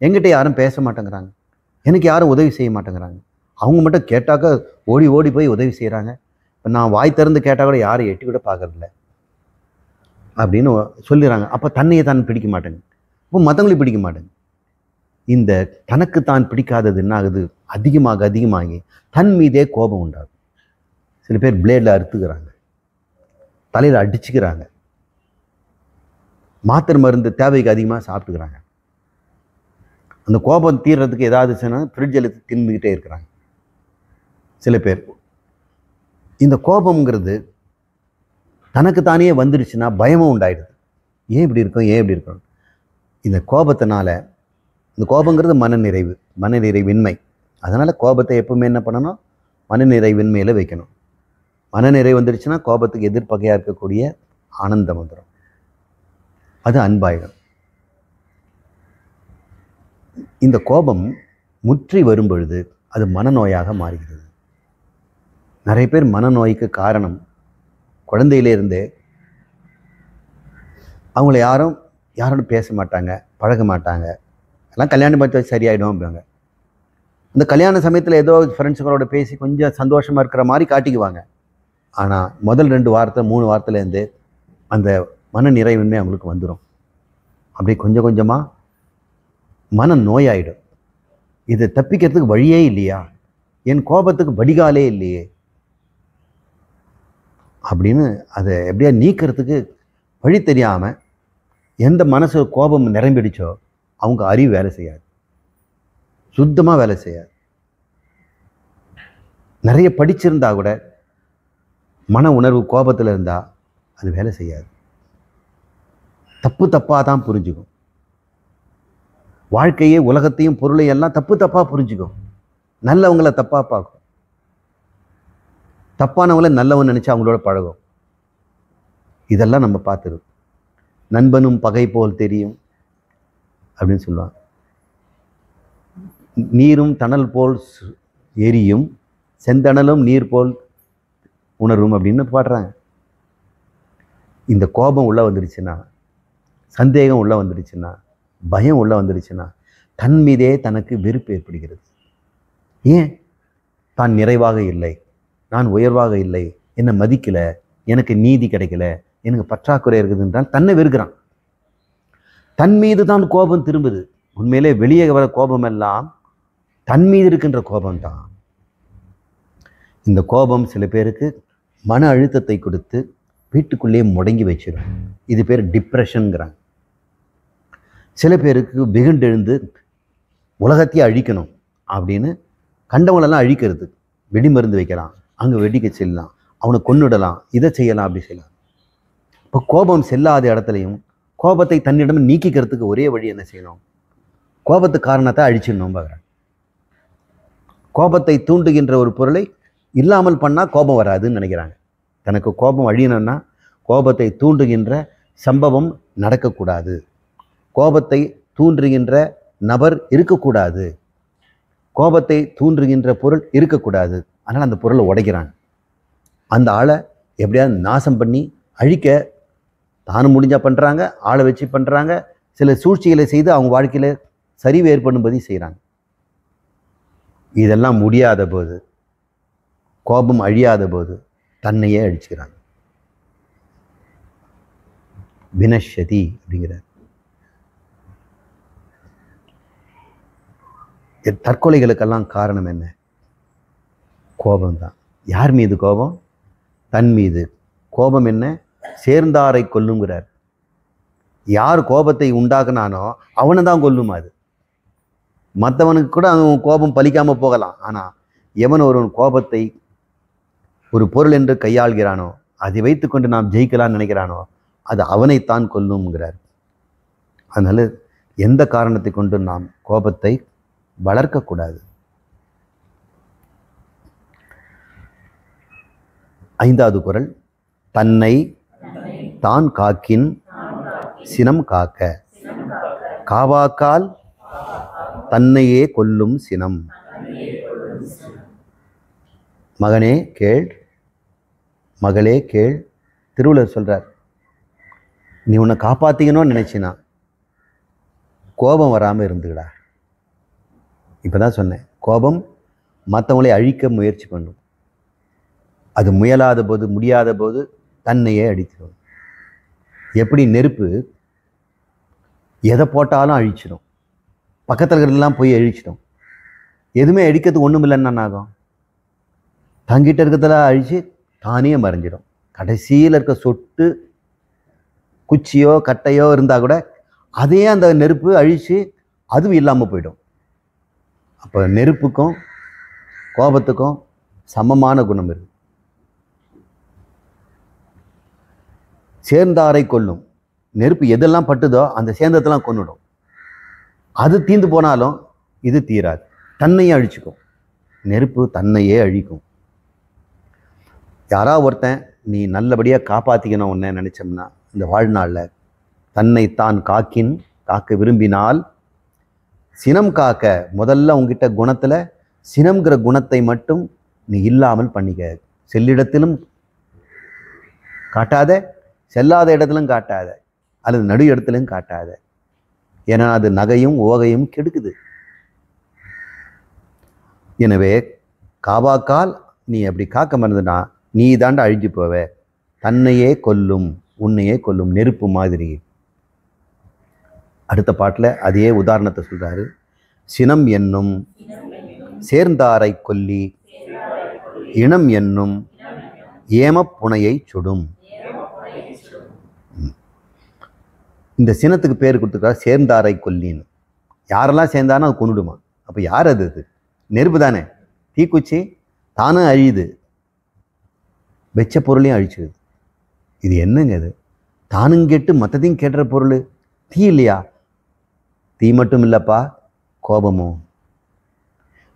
என்கிட்ட யாரும் பேச மாட்டேங்கிறாங்க, எனக்கு யாரும் உதவி செய்ய மாட்டேங்கிறாங்க. அவங்க மட்டும் கேட்டாக்க ஓடி ஓடி போய் உதவி செய்கிறாங்க. இப்போ நான் வாய் திறந்து கேட்டால் கூட யாரும் எட்டி கூட பார்க்கறதில்ல அப்படின்னு சொல்லிடுறாங்க. அப்போ தன்னையே தான் பிடிக்க மாட்டேங்க, இப்போ மற்றவங்களையும் பிடிக்க மாட்டேங்க. இந்த தனக்கு தான் பிடிக்காதது என்ன ஆகுது? அதிகமாகி தன் மீதே கோபம் உண்டாகும். சில பேர் பிளேடில் அறுத்துக்கிறாங்க, தலையில் அடிச்சுக்கிறாங்க, மாத்திரை மருந்து தேவைக்கு அதிகமாக சாப்பிட்டுக்கிறாங்க. அந்த கோபம் தீர்றதுக்கு ஏதாவது சொன்னால் ஃப்ரிட்ஜில் தின்னுக்கிட்டே இருக்கிறாங்க சில பேர். இந்த கோபம்ங்கிறது தனக்குத்தானே வந்துடுச்சுன்னா பயமும் உண்டாயிடுது. ஏன் இப்படி இருக்கோம்? இந்த கோபத்தினால, இந்த கோபங்கிறது மனநிறைவின்மை. அதனால் கோபத்தை எப்பவுமே என்ன பண்ணணும்? மனநிறைவின்மையில் வைக்கணும். மனநிறைவு வந்துடுச்சுன்னா கோபத்துக்கு எதிர்ப்பகையாக இருக்கக்கூடிய ஆனந்தம் வந்துடும். அது அன்பாயிடும். இந்த கோபம் முற்றி வரும் பொழுது அது மனநோயாக மாறுகிறது. நிறைய பேர் மனநோய்க்கு காரணம் குழந்தையிலேருந்தே அவங்கள யாரோட பேச மாட்டாங்க, பழக மாட்டாங்க, எல்லாம் கல்யாணம் பார்த்து வச்சு சரியாயிடும் அப்படிங்க. இந்த கல்யாண சமயத்தில் ஏதோ ஃப்ரெண்ட்ஸுங்களோட பேசி கொஞ்சம் சந்தோஷமாக இருக்கிற மாதிரி காட்டிக்குவாங்க. ஆனால் முதல் 2 வாரத்தை 3 வாரத்துலேருந்து அந்த மன நிறைவின்மை அவங்களுக்கு வந்துடும். அப்படியே கொஞ்சம் கொஞ்சமாக மன நோயாயிடும். இதை தப்பிக்கிறதுக்கு வழியே இல்லையா, என் கோபத்துக்கு வடிகாலே இல்லையே அப்படின்னு அதை எப்படியா நீக்கிறதுக்கு வழி தெரியாமல் எந்த மனசு கோபம் நிரம்பிடுச்சோ அவங்க அறிவு வேலை செய்யாது, சுத்தமாக வேலை செய்யாது. நிறைய படிச்சிருந்தா கூட மன உணர்வு கோபத்தில் இருந்தால் அது வேலை செய்யாது. தப்பாக தான் புரிஞ்சுக்கும். வாழ்க்கையே உலகத்தையும் பொருளையும் எல்லாம் தப்பாக புரிஞ்சுக்கும். நல்லவங்களை தப்பாக பார்க்கும், தப்பானவங்களை நல்லவன் நினச்சி அவங்களோட பழகும். இதெல்லாம் நம்ம பார்த்துருக்கோம். நண்பனும் பகை போல் தெரியும் அப்படின்னு சொல்லுவாங்க. நீரும் தணல் போல் எரியும், செந்தணலும் நீர் போல் உணரும் அப்படின்னு பாடுறாங்க. இந்த கோபம் உள்ளே வந்துருச்சுன்னா, சந்தேகம் உள்ளே வந்துருச்சுன்னா, பயம் உள்ளே வந்துருச்சுன்னா தன் மீதே தனக்கு வெறுப்பு ஏற்படுகிறது. ஏன்? தான் நிறைவாக இல்லை, நான் உயர்வாக இல்லை, என்னை மதிக்கலை, எனக்கு நீதி கிடைக்கல, எனக்கு பற்றாக்குறை இருக்குது என்றால் தன்னை வெறுக்கிறான். தன் மீது தான் கோபம் திரும்புது. உண்மையிலே வெளியே வர கோபம் எல்லாம் தன் மீது இருக்கின்ற கோபம்தான். இந்த கோபம் சில பேருக்கு மன அழுத்தத்தை கொடுத்து வீட்டுக்குள்ளேயே முடங்கி வச்சிடும். இது பேர் டிப்ரெஷனுங்கிறாங்க. சில பேருக்கு வெகுண்டெழுந்து உலகத்தையே அழிக்கணும் அப்படின்னு கண்டவங்களெல்லாம் அழிக்கிறது. வெடி மருந்து வைக்கலாம், அங்கே வெடிக்க செல்லலாம், அவனை கொன்னுடலாம், இதை செய்யலாம், அப்படி செய்யலாம். இப்போ கோபம் செல்லாத இடத்துலையும் கோபத்தை தன்னிடம் நீக்கிக்கிறதுக்கு ஒரே வழி என்ன செய்யணும்? கோபத்து காரணத்தை அழிச்சிடணும் பார்க்குறேன். கோபத்தை தூண்டுகின்ற ஒரு பொருளை இல்லாமல் பண்ணால் கோபம் வராதுன்னு நினைக்கிறாங்க. தனக்கு கோபம் அழியணும்னா கோபத்தை தூண்டுகின்ற சம்பவம் நடக்கக்கூடாது, கோபத்தை தூண்டுகின்ற நபர் இருக்கக்கூடாது, கோபத்தை தூண்டுகின்ற பொருள் இருக்கக்கூடாது. அதனால் அந்த பொருளை உடைக்கிறாங்க. அந்த ஆளை எப்படியாவது நாசம் பண்ணி அழிக்க தானும் முடிஞ்சால் பண்ணுறாங்க, ஆளை வச்சு பண்ணுறாங்க, சில சூழ்ச்சிகளை செய்து அவங்க வாழ்க்கையில் சரிவு ஏற்படும்படி செய்கிறாங்க. இதெல்லாம் முடியாத போது, கோபம் அழியாத போது தன்னையே அழிச்சுக்கிறாங்க. வினஷதி அப்படிங்கிறார். தற்கொலைகளுக்கெல்லாம் காரணம் என்ன? கோபம்தான். யார் மீது கோபம்? தன் மீது. கோபம் என்ன? சேர்ந்தாரை கொல்லுங்கிறார். யார் கோபத்தை உண்டாக்குனானோ அவனை தான் கொல்லும். அது மற்றவனுக்கு கூட அவன் கோபம் பலிக்காமல் போகலாம். ஆனால் எவன் ஒருவன் கோபத்தை ஒரு பொருள் என்று கையாள்கிறானோ, அதை வைத்துக்கொண்டு நாம் ஜெயிக்கலாம்னு நினைக்கிறானோ, அது அவனைத்தான் கொல்லுங்கிறார். அதனால் எந்த காரணத்தை கொண்டு நாம் கோபத்தை வளர்க்கக்கூடாது. 5வது குறள், தன்னை தான் காக்கின் சினம் காக்க, காவாக்கால் தன்னையே கொல்லும் சினம். மகனே கேள், மகளே கேள். திருவள்ளுவர் சொல்றார், நீ உன்னை காப்பாற்றிக்கணும்னு நினைச்சினா கோபம் வராமல் இருந்துடா. இப்போ தான் சொன்னேன், கோபம் மற்றவங்களை அழிக்க முயற்சி பண்ணும். அது முயலாத போது, முடியாத போது தன்னையே அழிச்சிடும். எப்படி நெருப்பு எதை போட்டாலும் அழிச்சிடும், பக்கத்தில் இருக்கிறதெல்லாம் போய் அழிச்சிடும். எதுவுமே அழிக்கிறதுக்கு ஒன்றும் இல்லைன்னு ஆகும், தங்கிட்ட இருக்கிறதெல்லாம் அழித்து தானே மறைஞ்சிடும். கடைசியில் இருக்க சொட்டு குச்சியோ கட்டையோ இருந்தால் கூட அதையே அந்த நெருப்பு அழித்து அதுவும் இல்லாமல் போயிடும். அப்போ நெருப்புக்கும் கோபத்துக்கும் சமமான குணம் இருக்கு. சேர்ந்தாரை கொல்லும். நெருப்பு எதெல்லாம் பட்டுதோ அந்த சேர்ந்ததெல்லாம் கொன்னுடும். அது தீந்து போனாலும் இது தீராது, தன்னையே அழிச்சுக்கும். நெருப்பு தன்னையே அழிக்கும். யாராவது ஒருத்தன் நீ நல்லபடியாக காப்பாற்றிக்கணும் ஒன்று நினச்சோம்னா, இந்த வாழ்நாளில் தன்னைத்தான் காக்கின் காக்க விரும்பினால் சினம் காக்க, முதல்ல உங்ககிட்ட குணத்தில் சினம்ங்கிற குணத்தை மட்டும் நீ இல்லாமல் பண்ணிக்க. செல்லிடத்திலும் காட்டாத, செல்லாத இடத்திலும் காட்டாத, அல்லது நடு இடத்திலும் காட்டாத. ஏன்னா அது நகையும் ஓகையும் கெடுக்குது. எனவே காவாக்கால் நீ அப்படி காக்க மறந்துனா நீ தாண்டா அழிஞ்சு போவ. தன்னையே கொல்லும், உன்னையே கொல்லும், நெருப்பு மாதிரி. அடுத்த பாட்டில் அதே உதாரணத்தை சொல்கிறாரு. சினம் என்னும் சேர்ந்தாரை கொல்லி இனம் என்னும் ஏமப்புனையை சுடும். இந்த சினத்துக்கு பேர் கொடுத்துருக்காரு சேர்ந்தாரை கொல்லின்னு. யாரெல்லாம் சேர்ந்தானோ அது கொண்டுடுமா. அப்போ யார் அது? அது நெருப்பு தானே, தீக்குச்சி தானும் அழியுது, வெச்ச பொருளையும் அழிச்சுது. இது என்னங்க இது? தானும் கேட்டு மற்றதையும் கேட்டுற பொருள் தீ இல்லையா? தீ மட்டும் இல்லைப்பா, கோபமும்.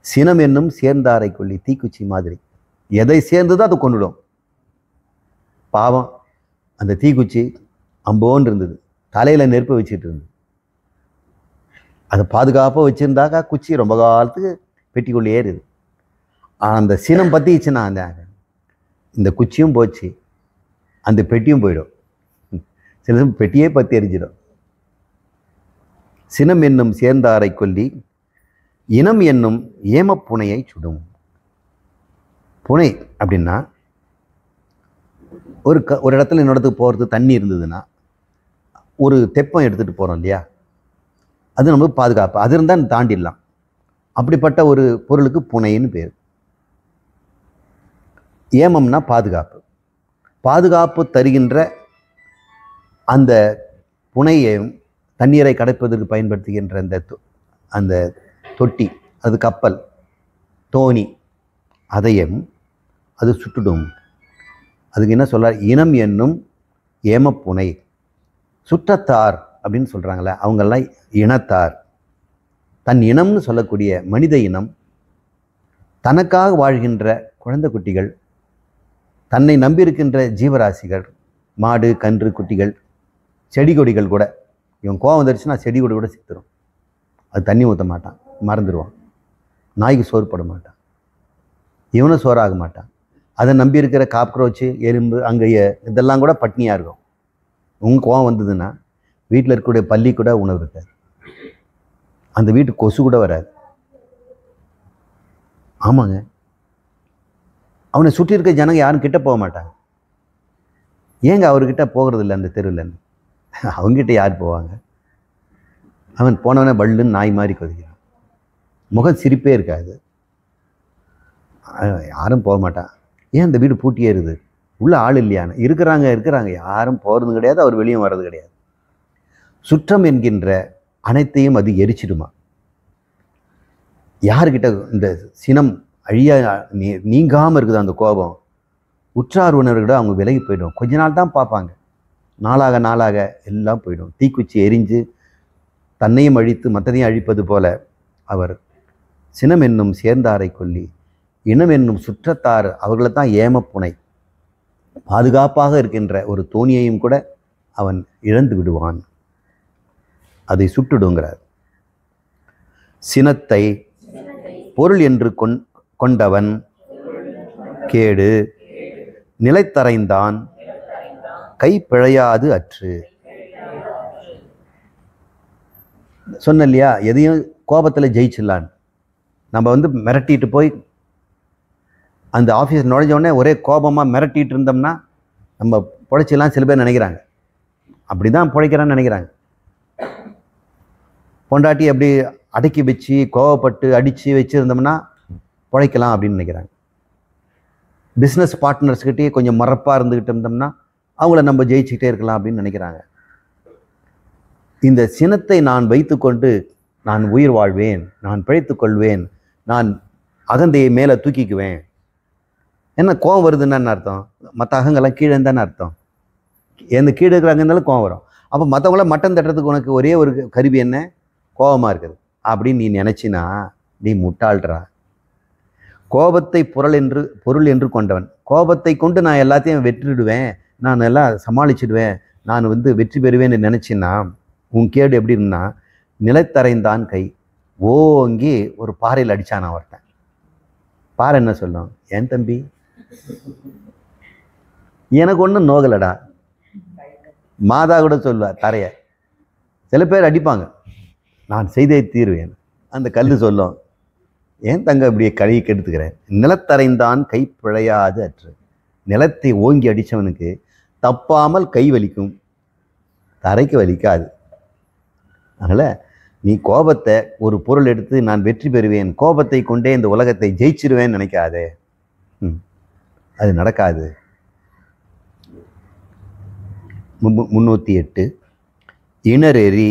சினம் என்னும் சேர்ந்தாரை கொல்லி, தீக்குச்சி மாதிரி. எதை சேர்ந்ததோ அதை கொண்டுடும். பாவம், அந்த தீக்குச்சி அம்போன்னு இருந்தது, தலையில் நெருப்பை வச்சுட்டு இருந்தது. அதை பாதுகாப்பாக வச்சுருந்தாக்கா குச்சி ரொம்ப காலத்துக்கு பெட்டிக்குள்ளே ஏறுது. ஆனால் அந்த சினம் பற்றிச்சுன்னா இந்த குச்சியும் போச்சு, அந்த பெட்டியும் போயிடும். சில சமயம் பெட்டியே பற்றி எரிஞ்சிடும். சினம் என்னும் சேர்ந்தாரை கொல்லி இனம் என்னும் ஏமப்புனையை சுடும். புனை அப்படின்னா ஒரு இடத்துல இன்னொரு இடத்துக்கு போகிறது தண்ணி இருந்ததுன்னா ஒரு தெப்பம் எடுத்துகிட்டு போகிறோம் இல்லையா, அது நமக்கு பாதுகாப்பு. அது இருந்தால் தாண்டிடலாம். அப்படிப்பட்ட ஒரு பொருளுக்கு புனைன்னு பேர். ஏமம்னா பாதுகாப்பு. பாதுகாப்பு தருகின்ற அந்த புனையையும் தண்ணீரை கடைப்பதற்கு பயன்படுத்துகின்ற அந்த தொட்டி, அது கப்பல், தோணி, அதையும் அது சுட்டுடும். அதுக்கு என்ன சொல்றார்? இனம் என்னும் ஏமப்புனை. சுற்றத்தார் அப்படின்னு சொல்கிறாங்களே, அவங்கெல்லாம் இனத்தார். தன் இனம்னு சொல்லக்கூடிய மனித இனம், தனக்காக வாழ்கின்ற குழந்தை குட்டிகள், தன்னை நம்பியிருக்கின்ற ஜீவராசிகள், மாடு, கன்று, குட்டிகள், செடி கொடிகள் கூட. இவன் கோவம் வந்துருச்சுன்னா செடி கொடி கூட சித்துரும். அது தண்ணி ஊற்ற மாட்டான், மறந்துடுவான். நாய்க்கு சோறு போட மாட்டான், இவனும் சோறாக மாட்டான். அதை நம்பி இருக்கிற காக்ரோச்சு, எறும்பு, அங்கே இதெல்லாம் கூட பட்னியாக இருக்கும். உங்கள் கோவம் வந்ததுன்னா வீட்டில் இருக்கக்கூடிய பள்ளி கூட உணவு இருக்காது, அந்த வீட்டுக்கு கொசு கூட வராது. ஆமாங்க, அவனை சுற்றி இருக்க ஜனங்க யாரும் கிட்ட போக மாட்டாங்க. ஏங்க அவர்கிட்ட போகிறது இல்லை அந்த தெருவில்ன்னு? அவங்ககிட்ட யார் போவாங்க? அவன் போனவனே பல்லுன்னு நாய் மாதிரி கொதிக்கிறான், முகம் சிரிப்பே இருக்காது, யாரும் போக மாட்டான். ஏன் அந்த வீடு பூட்டியே இருக்குது? உள்ள ஆள் இல்லையான்னு? இருக்கிறாங்க, யாரும் போகிறது கிடையாது, அவர் வெளியும் வர்றது கிடையாது. சுற்றம் என்கின்ற அனைத்தையும் அது எரிச்சிடுமா. யாருக்கிட்ட இந்த சினம் அழியா நீங்காமல் இருக்குது அந்த கோபம், உற்றார் உணர்வுகிட்ட அவங்க விலகி போயிடும். கொஞ்ச நாள் தான் பார்ப்பாங்க, நாளாக நாளாக எல்லாம் போயிடும். தீக்குச்சி எரிஞ்சு தன்னையும் அழித்து மற்றதையும் அழிப்பது போல அவர் சினம் என்னும் சேர்ந்தாரை கொல்லி இனம் என்னும் சுற்றத்தார், அவர்களை தான் ஏமப்புனை. பாதுகாப்பாக இருக்கின்ற ஒரு தோணியையும் கூட அவன் இழந்து விடுவான், அதை சுட்டுடுங்கிறார். சினத்தை பொருள் என்று கொண்டவன் கேடு நிலைத்தரைந்தான் கை பிழையாது அற்று. சொன்ன இல்லையா, எதையும் கோபத்தில் ஜெயிச்சிடலான்னு. நம்ம மிரட்டிட்டு போய் அந்த ஆஃபீஸ் நுழைஞ்சோடனே ஒரே கோபமாக மிரட்டிகிட்டு இருந்தோம்னா நம்ம பிழைச்சிடலாம் சில பேர் நினைக்கிறாங்க. அப்படி தான் பிழைக்கிறான்னு நினைக்கிறாங்க. பொண்டாட்டி அப்படி அடக்கி வச்சு கோவப்பட்டு அடித்து வச்சுருந்தோம்னா பிழைக்கலாம் அப்படின்னு நினைக்கிறாங்க. பிஸ்னஸ் பார்ட்னர்ஸ்கிட்டே கொஞ்சம் மறப்பாக இருந்துக்கிட்டு இருந்தோம்னா அவங்கள நம்ம ஜெயிச்சுக்கிட்டே இருக்கலாம் அப்படின்னு நினைக்கிறாங்க. இந்த சினத்தை நான் வைத்துக்கொண்டு நான் உயிர் வாழ்வேன், நான் பிழைத்து கொள்வேன், நான் அகந்தையை மேலே தூக்கிக்குவேன். என்ன கோவம் வருதுன்னு என்ன அர்த்தம்? மற்ற அகங்கெல்லாம் கீழே இருந்தானே அர்த்தம். எந்த கீழே இருக்கிறாங்க இருந்தாலும் கோவம் வரும். அப்போ மற்றவங்கள மட்டம் தட்டுறதுக்கு உனக்கு ஒரே ஒரு கருவி என்ன? கோபமாக இருக்குது அப்படின்னு நீ நினச்சினா நீ முட்டாள்றா. கோபத்தை பொருள் என்று கொண்டவன், கோபத்தை கொண்டு நான் எல்லாத்தையும் வெற்றிடுவேன், நான் எல்லாம் சமாளிச்சிடுவேன், நான் வெற்றி பெறுவேன்னு நினச்சின்னா உன் கேடு எப்படி இருந்தா, நிலைத்தரைந்தான் கை ஓங்கி ஒரு பாறையில் அடித்தான் அவர்கிட்ட. பாறை என்ன சொல்லும்? ஏன் தம்பி, எனக்கு ஒன்றும் நோகலடா. மாதா கூட சொல்லுவார் தரைய. சில பேர் அடிப்பாங்க, நான் செய்தே தீர்வேன். அந்த கல் சொல்லும், ஏன் தங்க இப்படியே கழுவி கெடுத்துக்கிறேன். நிலத்தரைந்தான் கை பிழையாது அற்று. நிலத்தை ஓங்கி அடித்தவனுக்கு தப்பாமல் கை வலிக்கும், தரைக்கு வலிக்காது. அதனால் நீ கோபத்தை ஒரு பொருள் எடுத்து நான் வெற்றி பெறுவேன், கோபத்தை கொண்டே இந்த உலகத்தை ஜெயிச்சிருவேன்னு நினைக்காதே. அது நடக்காது. 308 இணரெறி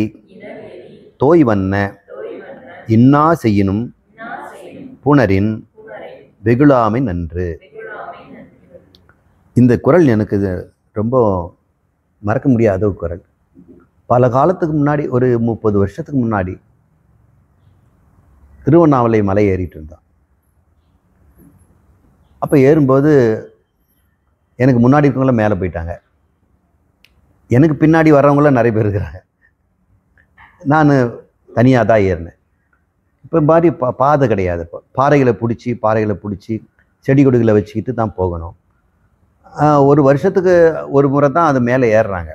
தோய்வண்ண இன்னா செய்யினும் புணரின் வெகுளாமை நன்று. இந்த குறள் எனக்கு ரொம்ப மறக்க முடியாத ஒரு குறள். பல காலத்துக்கு முன்னாடி, ஒரு 30 வருஷத்துக்கு முன்னாடி திருவண்ணாமலை மலை ஏறிட்டு இருந்தான். அப்போ ஏறும்போது எனக்கு முன்னாடி இருக்கவங்களாம் மேலே போயிட்டாங்க, எனக்கு பின்னாடி வர்றவங்களாம் நிறைய பேர் இருக்கிறாங்க. நான் தனியாக தான் ஏறினேன். இப்போ மாதிரி பாதை கிடையாது. இப்போ பாறைகளை பிடிச்சி செடி கொடிகளை வச்சுக்கிட்டு தான் போகணும். ஒரு வருஷத்துக்கு ஒரு முறை தான் அது மேலே ஏறுறாங்க.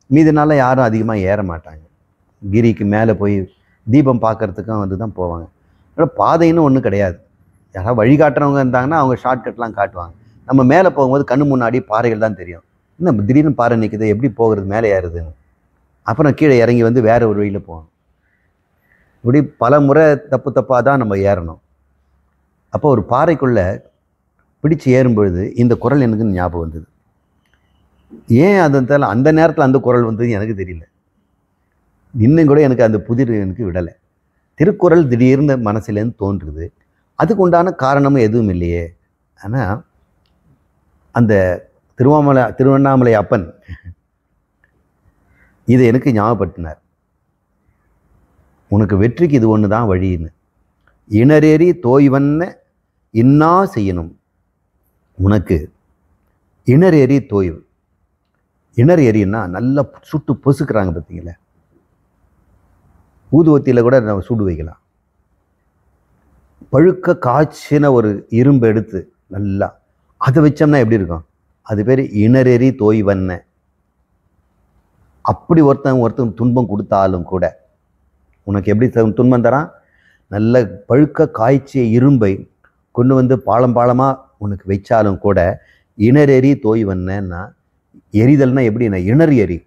மீதி நாளில் யாரும் அதிகமாக ஏற மாட்டாங்க. கிரிக்கு மேலே போய் தீபம் பார்க்கறதுக்கும் வந்து தான் போவாங்க. அதனால் பாதைன்னு ஒன்றும் கிடையாது. யாராவது வழிகாட்டுறவங்க இருந்தாங்கன்னா அவங்க ஷார்ட்கட்லாம் காட்டுவாங்க. நம்ம மேலே போகும்போது கண்ணு முன்னாடி பாறைகள் தான் தெரியும். இன்னும் திடீர்னு பாறை நிற்குது, எப்படி போகிறது, மேலே ஏறுதுன்னு. அப்புறம் கீழே இறங்கி வந்து வேறு ஒரு வழியில் போகணும். இப்படி பல முறை தப்பாக தான் நம்ம ஏறணும். அப்போ ஒரு பாறைக்குள்ளே பிடிச்சு ஏறும்பொழுது இந்த குறள் எனக்கு ஞாபகம் வந்தது. ஏன் அந்த நேரத்தில் அந்த குறள் வந்தது எனக்கு தெரியல. இன்னும் கூட எனக்கு அந்த புதிர் எனக்கு விடலை. திருக்குறள் திடீர்னு மனசுலேருந்து தோன்றுது. அதுக்கு உண்டான காரணமும் எதுவும் இல்லையே. ஆனால் அந்த திருவண்ணாமலை அப்பன் இதை எனக்கு ஞாபகப்படுத்தினார். உனக்கு வெற்றிக்கு இது ஒன்று தான் வழின்னு. இணரேறி தோய்வன்ன இன்னா செய்யணும். உனக்கு இணரேறி தோய்வு. இணர் எரின்னா நல்லா சுட்டு பொசுக்கிறாங்க பார்த்தீங்களா, ஊதுவத்தியில் கூட நம்ம சூடு வைக்கலாம். பழுக்க காய்ச்சின ஒரு இரும்பு எடுத்து நல்லா அதை வச்சோம்னா எப்படி இருக்கும், அது பேர் இணரெறி தோய்வன்ன. அப்படி ஒருத்தன் துன்பம் கொடுத்தாலும் கூட உனக்கு எப்படி துன்பம் தரான், நல்ல பழுக்க காய்ச்சிய இரும்பை கொண்டு வந்து பாலமாக உனக்கு வச்சாலும் கூட இணரெறி தோய்வன்னா, எரிதல்னா எப்படின்னா இணர் எரி,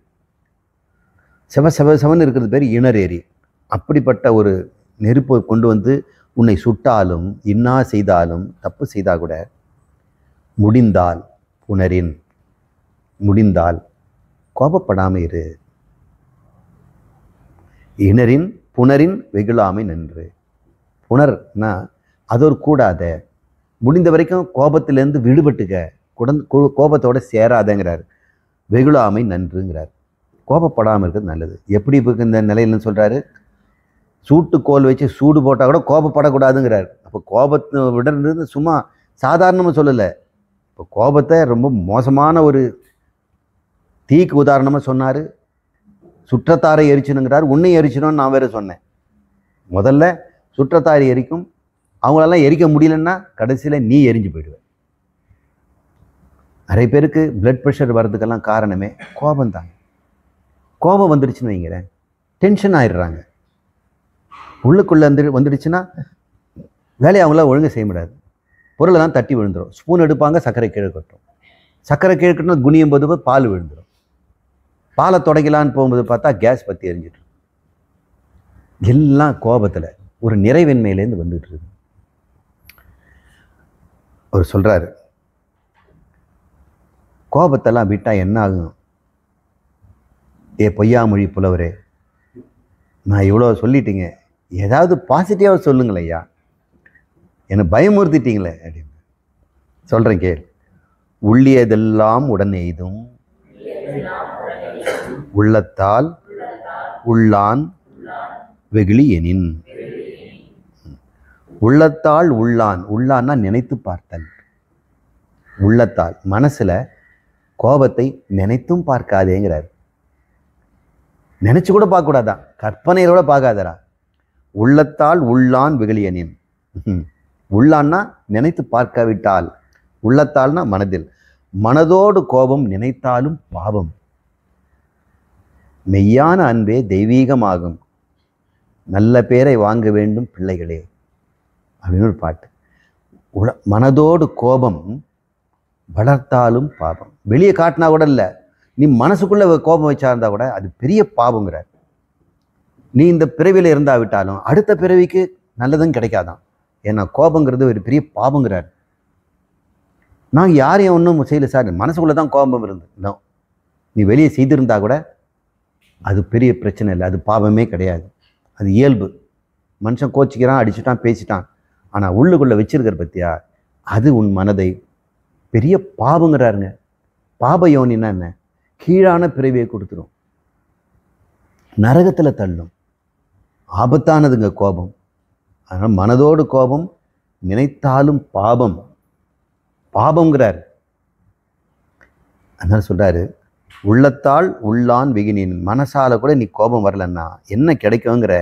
செவன்னு இருக்கிறது பேர் இணர் எரி. அப்படிப்பட்ட ஒரு நெருப்பை கொண்டு வந்து உன்னை சுட்டாலும், இன்னா செய்தாலும், தப்பு செய்தால் கூட முடிந்தால் புணரின், முடிந்தால் கோபப்படாமல் இரு. இணரின் புணரின் வெகுளாமை நன்று. புணர்னா அது ஒரு கூடாத, முடிந்த வரைக்கும் கோபத்திலேருந்து விடுபட்டுக்க, கோபத்தோட சேராதங்கிறார். வெகுளாமை நன்றுங்கிறார். கோபப்படாமல் இருக்கிறது நல்லது. எப்படி இப்போ இந்த நிலையில்னு சொல்கிறாரு, சூட்டுக்கோல் வச்சு சூடு போட்டால் கூட கோபப்படக்கூடாதுங்கிறார். அப்போ கோபத்தை விடுறது சும்மா சாதாரணமாக சொல்லலை. இப்போ கோபத்தை ரொம்ப மோசமான ஒரு தீக்கு உதாரணமாக சொன்னார். சுற்றத்தாரை எரிச்சணுங்கிறார். உன்னை எரிச்சணும்னு நான் வேறு சொன்னேன். முதல்ல சுற்றத்தாரை எரிக்கும், அவங்களெல்லாம் எரிக்க முடியலன்னா கடைசியில் நீ எரிஞ்சு போயிடுவேன். நிறைய பேருக்கு பிளட் ப்ரெஷர் வர்றதுக்கெல்லாம் காரணமே கோபம் தாங்க. கோபம் வந்துடுச்சுன்னு வைங்கிறேன், டென்ஷன் ஆயிடுறாங்க. உள்ளுக்குள்ளே வந்துடுச்சுன்னா வேலையை அவங்களாம் ஒழுங்காக செய்ய முடியாது. பொருளை தான் தட்டி விழுந்துடும். ஸ்பூன் எடுப்பாங்க, சர்க்கரை கீழே கட்டும். சர்க்கரை கீழே கட்டினா குனியும் போது பால் விழுந்துடும். பாலை துடைக்கலான்னு போகும்போது பார்த்தா கேஸ் பற்றி எரிஞ்சிட்டு. எல்லாம் கோபத்தில் ஒரு நிறைவின்மையிலேருந்து வந்துட்டு இருக்கு. அவர் சொல்கிறாரு, கோபத்தெல்லாம் விட்டால் என்ன ஆகும்? பொய்யாமொழி புலவரே, நான் இவ்வளோ சொல்லிட்டீங்க, ஏதாவது பாசிட்டிவாக சொல்லுங்களே ஐயா, என்னை பயமுறுத்திட்டீங்களே அப்படின்னு. சொல்கிறேன் கேள். உள்ளியதெல்லாம் உடன் எய்தும் உள்ளத்தால் உள்ளான் வெகுளி எனின். உள்ளத்தால் உள்ளான், உள்ளான்னா நினைத்து பார்த்தல். உள்ளத்தால் மனசில் கோபத்தை நினைத்தும் பார்க்காதேங்கிறார். நினைச்சு கூட பார்க்கக்கூடாதான், கற்பனையோட பார்க்காதரா. உள்ளத்தால் உள்ளான் வெகுளியனின். உள்ளான்னா நினைத்து பார்க்காவிட்டால், உள்ளத்தால்னா மனதில், மனதோடு கோபம் நினைத்தாலும் பாவம். மெய்யான அன்பே தெய்வீகமாகும், நல்ல பேரை வாங்க வேண்டும் பிள்ளைகளே அப்படின்னு ஒரு பாட்டு. மனதோடு கோபம் வளர்த்தாலும் பாபம். வெளியே காட்டினா கூட இல்லை, நீ மனசுக்குள்ள கோபம் வச்சா இருந்தா கூட அது பெரிய பாவங்கிறார். நீ இந்த பிறவியில் இருந்தாவிட்டாலும் அடுத்த பிறவிக்கு நல்லதும் கிடைக்காதான். ஏன்னா கோபங்கிறது ஒரு பெரிய பாவங்கிறார். நான் யாரையும் ஒன்றும் செய்யலை சார், மனசுக்குள்ள தான் கோபம் இருந்து, நீ வெளியே செய்திருந்தா கூட அது பெரிய பிரச்சனை இல்லை, அது பாவமே கிடையாது, அது இயல்பு. மனுஷன் கோச்சிக்கிறான், அடிச்சுட்டான், பேசிட்டான், ஆனால் உள்ளுக்குள்ளே வச்சிருக்கிற பத்தியா அது உன் மனதை பெரிய பாவங்கிறாருங்க. பாப யோனின்னா என்ன? கீழான பிறவியை கொடுத்துரும், நரகத்தில் தள்ளும், ஆபத்தானதுங்க கோபம். அதனால் மனதோடு கோபம் நினைத்தாலும் பாபம், பாபங்கிறார். அதனால சொல்றாரு, உள்ளத்தால் உள்ளான் வெகினின். மனசால கூட நீ கோபம் வரலன்னா என்ன கிடைக்குங்கிற?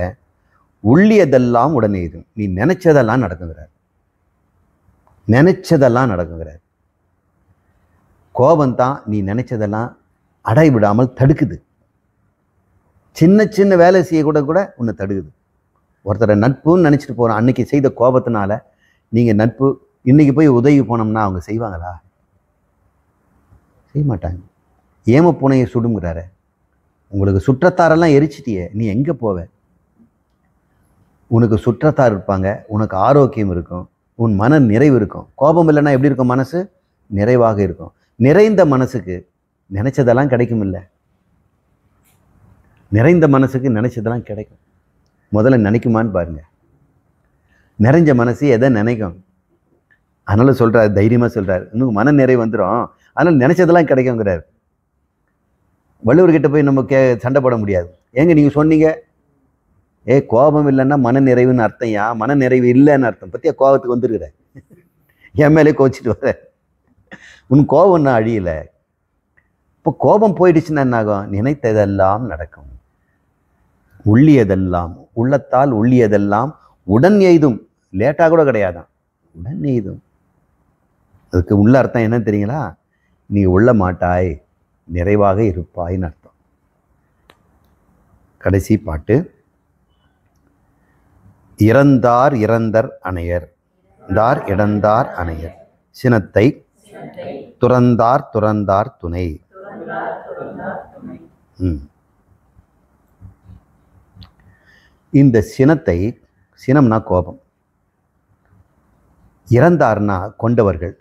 உள்ளியதெல்லாம் உடனே இது, நீ நினைச்சதெல்லாம் நடக்குங்கிறார். நினைச்சதெல்லாம் நடக்குங்கிறார். கோபம் தான் நீ நினைச்சதெல்லாம் அடை விடாமல் தடுக்குது. சின்ன சின்ன வேலை செய்ய கூட உன்னை தடுக்குது. ஒருத்தரை நட்புன்னு நினச்சிட்டு போகிறான், அன்னைக்கு செய்த கோபத்தினால நீங்கள் நட்பு இன்னைக்கு போய் உதவி போனோம்னா அவங்க செய்வாங்களா? செய்ய மாட்டாங்க. ஏம பூனையை சுடுங்கிறாரு. உங்களுக்கு சுற்றத்தாரெல்லாம் எரிச்சிட்டியே, நீ எங்கே போவ? உனக்கு சுற்றத்தார் இருப்பாங்க, உனக்கு ஆரோக்கியம் இருக்கும், உன் மன நிறைவு இருக்கும். கோபம் இல்லைன்னா எப்படி இருக்கும்? மனசு நிறைவாக இருக்கும். நிறைந்த மனசுக்கு நினைச்சதெல்லாம் கிடைக்கும் இல்லை? நிறைந்த மனசுக்கு நினைச்சதெல்லாம் கிடைக்கும். முதல்ல நினைக்குமான்னு பாருங்க. நிறைஞ்ச மனசு எதை நினைக்கும்? அதனால சொல்றாரு, தைரியமா சொல்றாரு, இன்னும் மன நிறைவு வந்துடும், அதனால நினைச்சதெல்லாம் கிடைக்குங்கிறாரு. வள்ளுவர்கிட்ட போய் நம்ம சண்டை போட முடியாது. ஏங்க நீங்க சொன்னீங்க, கோபம் இல்லைன்னா மன நிறைவுன்னு அர்த்தம்யா, மன நிறைவு இல்லைன்னு அர்த்தம். பத்தியா கோபத்துக்கு வந்துருக்குற, என் மேலே கோச்சிட்டு வர. உன் கோபம் நான் அழியல. இப்போ கோபம் போயிடுச்சுன்னா என்ன ஆகும்? நினைத்ததெல்லாம் நடக்கும். உள்ளியதெல்லாம், உள்ளத்தால் உள்ளியதெல்லாம் உடன் எய்தும். லேட்டாக கூட கிடையாதான், உடன் எய்தும். அதுக்கு உள்ள அர்த்தம் என்ன தெரியுங்களா? நீ உள்ள மாட்டாய், நிறைவாக இருப்பாய்ன்னு அர்த்தம். கடைசி பாட்டு, இறந்தார் இறந்தர் அணையர், தார் இடந்தார் அணையர், சினத்தை துறந்தார் துறந்தார் துணை. இந்த சினத்தை, சினம்னா கோபம், இறந்தார்னா கொண்டவர்கள்,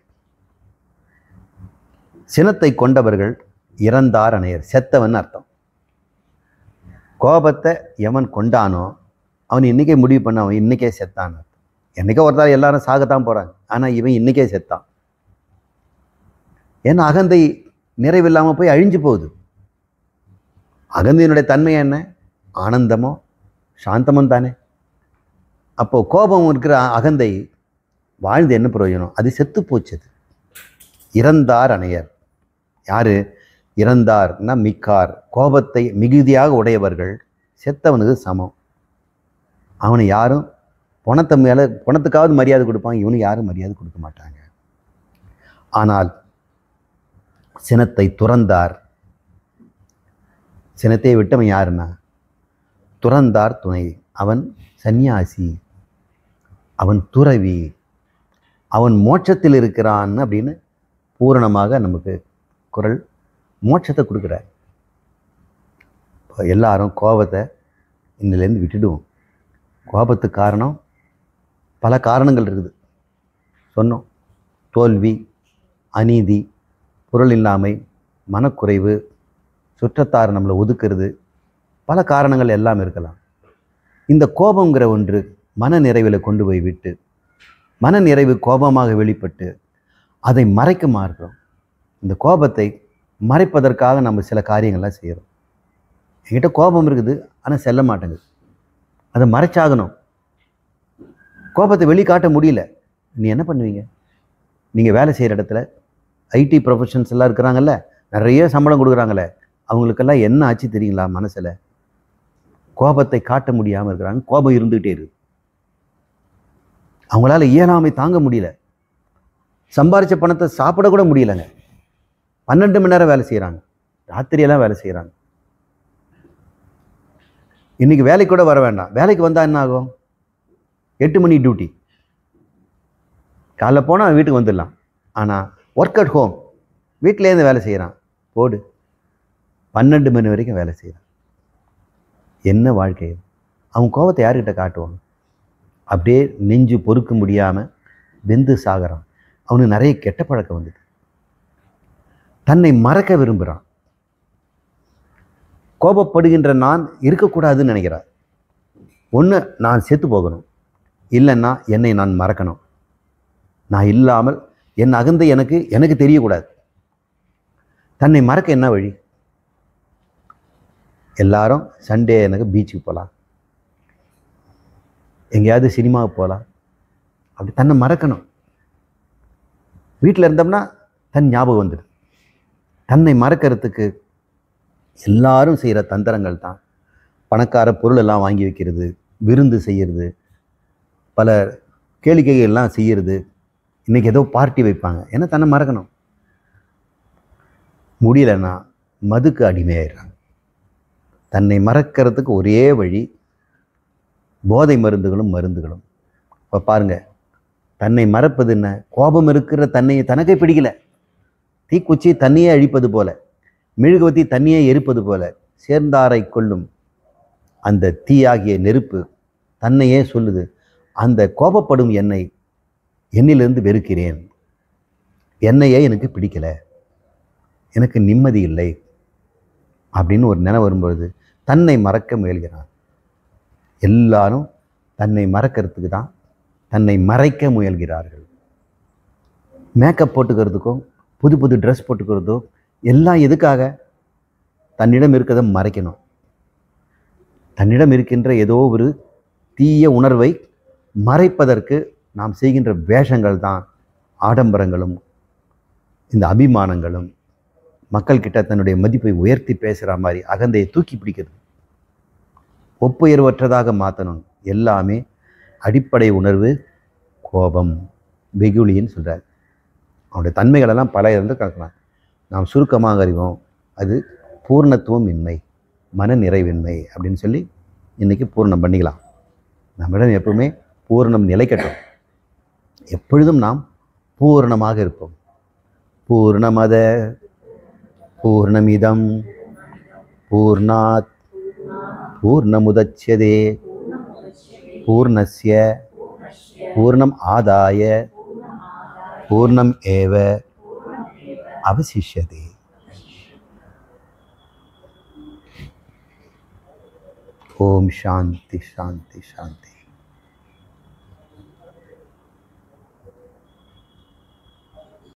சினத்தை கொண்டவர்கள் இறந்தார் அணையர், செத்தவன் அர்த்தம். கோபத்தை எவன் கொண்டானோ அவன் இன்னைக்கே முடிவு பண்ண, அவன் இன்னைக்கே செத்தான். என்னைக்கே ஒருத்தார் எல்லாரும் சாகத்தான் போறாங்க, ஆனால் இவன் இன்னைக்கே செத்தான். ஏன்னா அகந்தை நிறைவில்லாமல் போய் அழிஞ்சு போகுது. அகந்தையினுடைய தன்மை என்ன? ஆனந்தமோ சாந்தமும் தானே. அப்போ கோபம் இருக்கிற அகந்தை வாழ்ந்து என்ன பிரயோஜனம்? அது செத்து போச்சது. இறந்தார் அணையர். யாரு இறந்தார்னா? மிக்கார், கோபத்தை மிகுதியாக உடையவர்கள் செத்தவனுக்கு சமம். அவனை யாரும் பணத்தை மேலே, பணத்துக்காவது மரியாதை கொடுப்பாங்க, இவனுக்கு யாரும் மரியாதை கொடுக்க மாட்டாங்க. ஆனால் சினத்தை துறந்தார், சினத்தை விட்டவன் யாருன்னா துறந்தார் துணை. அவன் சந்நியாசி, அவன் துறவி, அவன் மோட்சத்தில் இருக்கிறான் அப்படின்னு பூரணமாக நமக்கு குறள் மோட்சத்தை கொடுக்குறார். எல்லாரும் கோபத்தை இன்னிலேருந்து விட்டுடுவோம். கோபத்துக்கு காரணம் பல காரணங்கள் இருக்குது, சொன்னோம். தோல்வி, அநீதி, பொருள் இல்லாமை, மனக்குறைவு, சுற்றத்தார் நம்மளை ஒதுக்குறது, பல காரணங்கள் எல்லாம் இருக்கலாம். இந்த கோபங்கிற ஒன்று மன நிறைவில் கொண்டு போய் விட்டு, மன நிறைவு கோபமாக வெளிப்பட்டு அதை மறைக்க மாறுறோம். இந்த கோபத்தை மறைப்பதற்காக நம்ம சில காரியங்கள்லாம் செய்கிறோம். என்கிட்ட கோபம் இருக்குது, ஆனால் செல்ல மாட்டேங்குது, அதை மறைச்சாகணும். கோபத்தை வெளிக்காட்ட முடியல, நீ என்ன பண்ணுவீங்க? நீங்கள் வேலை செய்கிற இடத்துல ஐடி ப்ரொஃபஷன்ஸ் எல்லாம் இருக்கிறாங்கல்ல, நிறைய சம்பளம் கொடுக்குறாங்களே, அவங்களுக்கெல்லாம் என்ன ஆச்சு தெரியுங்களா? மனசில் கோபத்தை காட்ட முடியாமல் இருக்கிறாங்க. கோபம் இருந்துகிட்டே இருக்கு, அவங்களால இயலாமை தாங்க முடியல. சம்பாரித்த பணத்தை சாப்பிட கூட முடியலைங்க. 12 மணி நேரம் வேலை செய்கிறாங்க, ராத்திரியெல்லாம் வேலை செய்கிறாங்க. இன்னைக்கு வேலைக்கு கூட வர வேண்டாம், வேலைக்கு வந்தால் என்ன ஆகும்? 8 மணி டியூட்டி, காலைல போனால் வீட்டுக்கு வந்துடலாம். ஆனால் ஒர்க் அட் ஹோம், வீட்டிலேருந்து வேலை செய்கிறான், போடு 12 மணி வரைக்கும் வேலை செய்கிறான். என்ன வாழ்க்கை? அவன் கோபத்தை யார்கிட்ட காட்டுவான்? அப்படியே நெஞ்சு பொறுக்க முடியாமல் வெந்து சாகிறான். அவனுக்கு நிறைய கெட்ட பழக்கம் வந்தது. தன்னை மறக்க விரும்புகிறான். கோபப்படுகின்ற நான் இருக்கக்கூடாதுன்னு நினைக்கிறார். ஒன்று நான் செத்து போகணும், இல்லைன்னா என்னை நான் மறக்கணும். நான் இல்லாமல் என் அகந்தை எனக்கு தெரியக்கூடாது. தன்னை மறக்க என்ன வழி? எல்லாரும் சண்டே எனக்கு பீச்சுக்கு போகலாம், எங்கேயாவது சினிமாவுக்கு போகலாம், அப்படி தன்னை மறக்கணும். வீட்டில் இருந்தோம்னா தன் ஞாபகம் வந்துடும். தன்னை மறக்கிறதுக்கு எல்லாரும் செய்கிற தந்திரங்கள் தான். பணக்கார பொருள் எல்லாம் வாங்கி வைக்கிறது, விருந்து செய்கிறது, பல கேளிக்கைகள்லாம் செய்கிறது. இன்றைக்கி ஏதோ பார்ட்டி வைப்பாங்க, ஏன்னா தன்னை மறக்கணும். முடியலைன்னா மதுக்கு அடிமையாயிடுறாங்க. தன்னை மறக்கிறதுக்கு ஒரே வழி போதை மருந்துகளும். இப்போ பாருங்கள், தன்னை மறப்பது என்ன? கோபம் இருக்கிற தன்னையை தனக்கே பிடிக்கல. தீக்குச்சி தண்ணியே அழிப்பது போல, மெழுகுவத்தி தண்ணியே எரிப்பது போல, சேர்ந்தாரை கொள்ளும் அந்த தீயாகிய நெருப்பு தன்னையே சொல்லுது, அந்த கோபப்படும் என்னிலிருந்து வெறுக்கிறேன், என்னையே எனக்கு பிடிக்கல, எனக்கு நிம்மதி இல்லை அப்படின்னு ஒரு நினைவு வரும்பொழுது தன்னை மறக்க முயல்கிறான். எல்லாரும் தன்னை மறக்கிறதுக்கு தான் தன்னை மறைக்க முயல்கிறார்கள். மேக்கப் போட்டுக்கிறதுக்கும் புது புது ட்ரெஸ் போட்டுக்கிறதோ எல்லாம் எதுக்காக? தன்னிடம் இருக்கிறத மறைக்கணும். தன்னிடம் இருக்கின்ற ஏதோ ஒரு தீய உணர்வை மறைப்பதற்கு நாம் செய்கின்ற வேஷங்கள் தான் ஆடம்பரங்களும் இந்த அபிமானங்களும். மக்கள்கிட்ட தன்னுடைய மதிப்பை உயர்த்தி பேசுகிற மாதிரி அகந்தையை தூக்கி பிடிக்கிறது, ஒப்புயர்வற்றதாக மாற்றணும். எல்லாமே அடிப்படை உணர்வு கோபம், வெகுளின்னு சொல்கிறார். அவனுடைய தன்மைகளெல்லாம் பல இருந்து கலக்கலாம். நாம் சுருக்கமாக அறிவோம், அது பூர்ணத்துவம் இன்மை, மன நிறைவின்மை அப்படின்னு சொல்லி இன்றைக்கி பூர்ணம் பண்ணிக்கலாம். நம்மிடம் எப்பவுமே பூர்ணம் நிலைக்கட்டும். எப்பொழுதும் நாம் பூர்ணமாக இருப்போம். பூர்ணமத பூர்ணமிதம் பூர்ணாத் பூர்ணமுதச்யதே பூர்ணஸ்ய பூர்ணம் ஆதாய பூர்ணம் ஏவ அவசிஷ்யதே. ஓம் சாந்தி சாந்தி சாந்தி.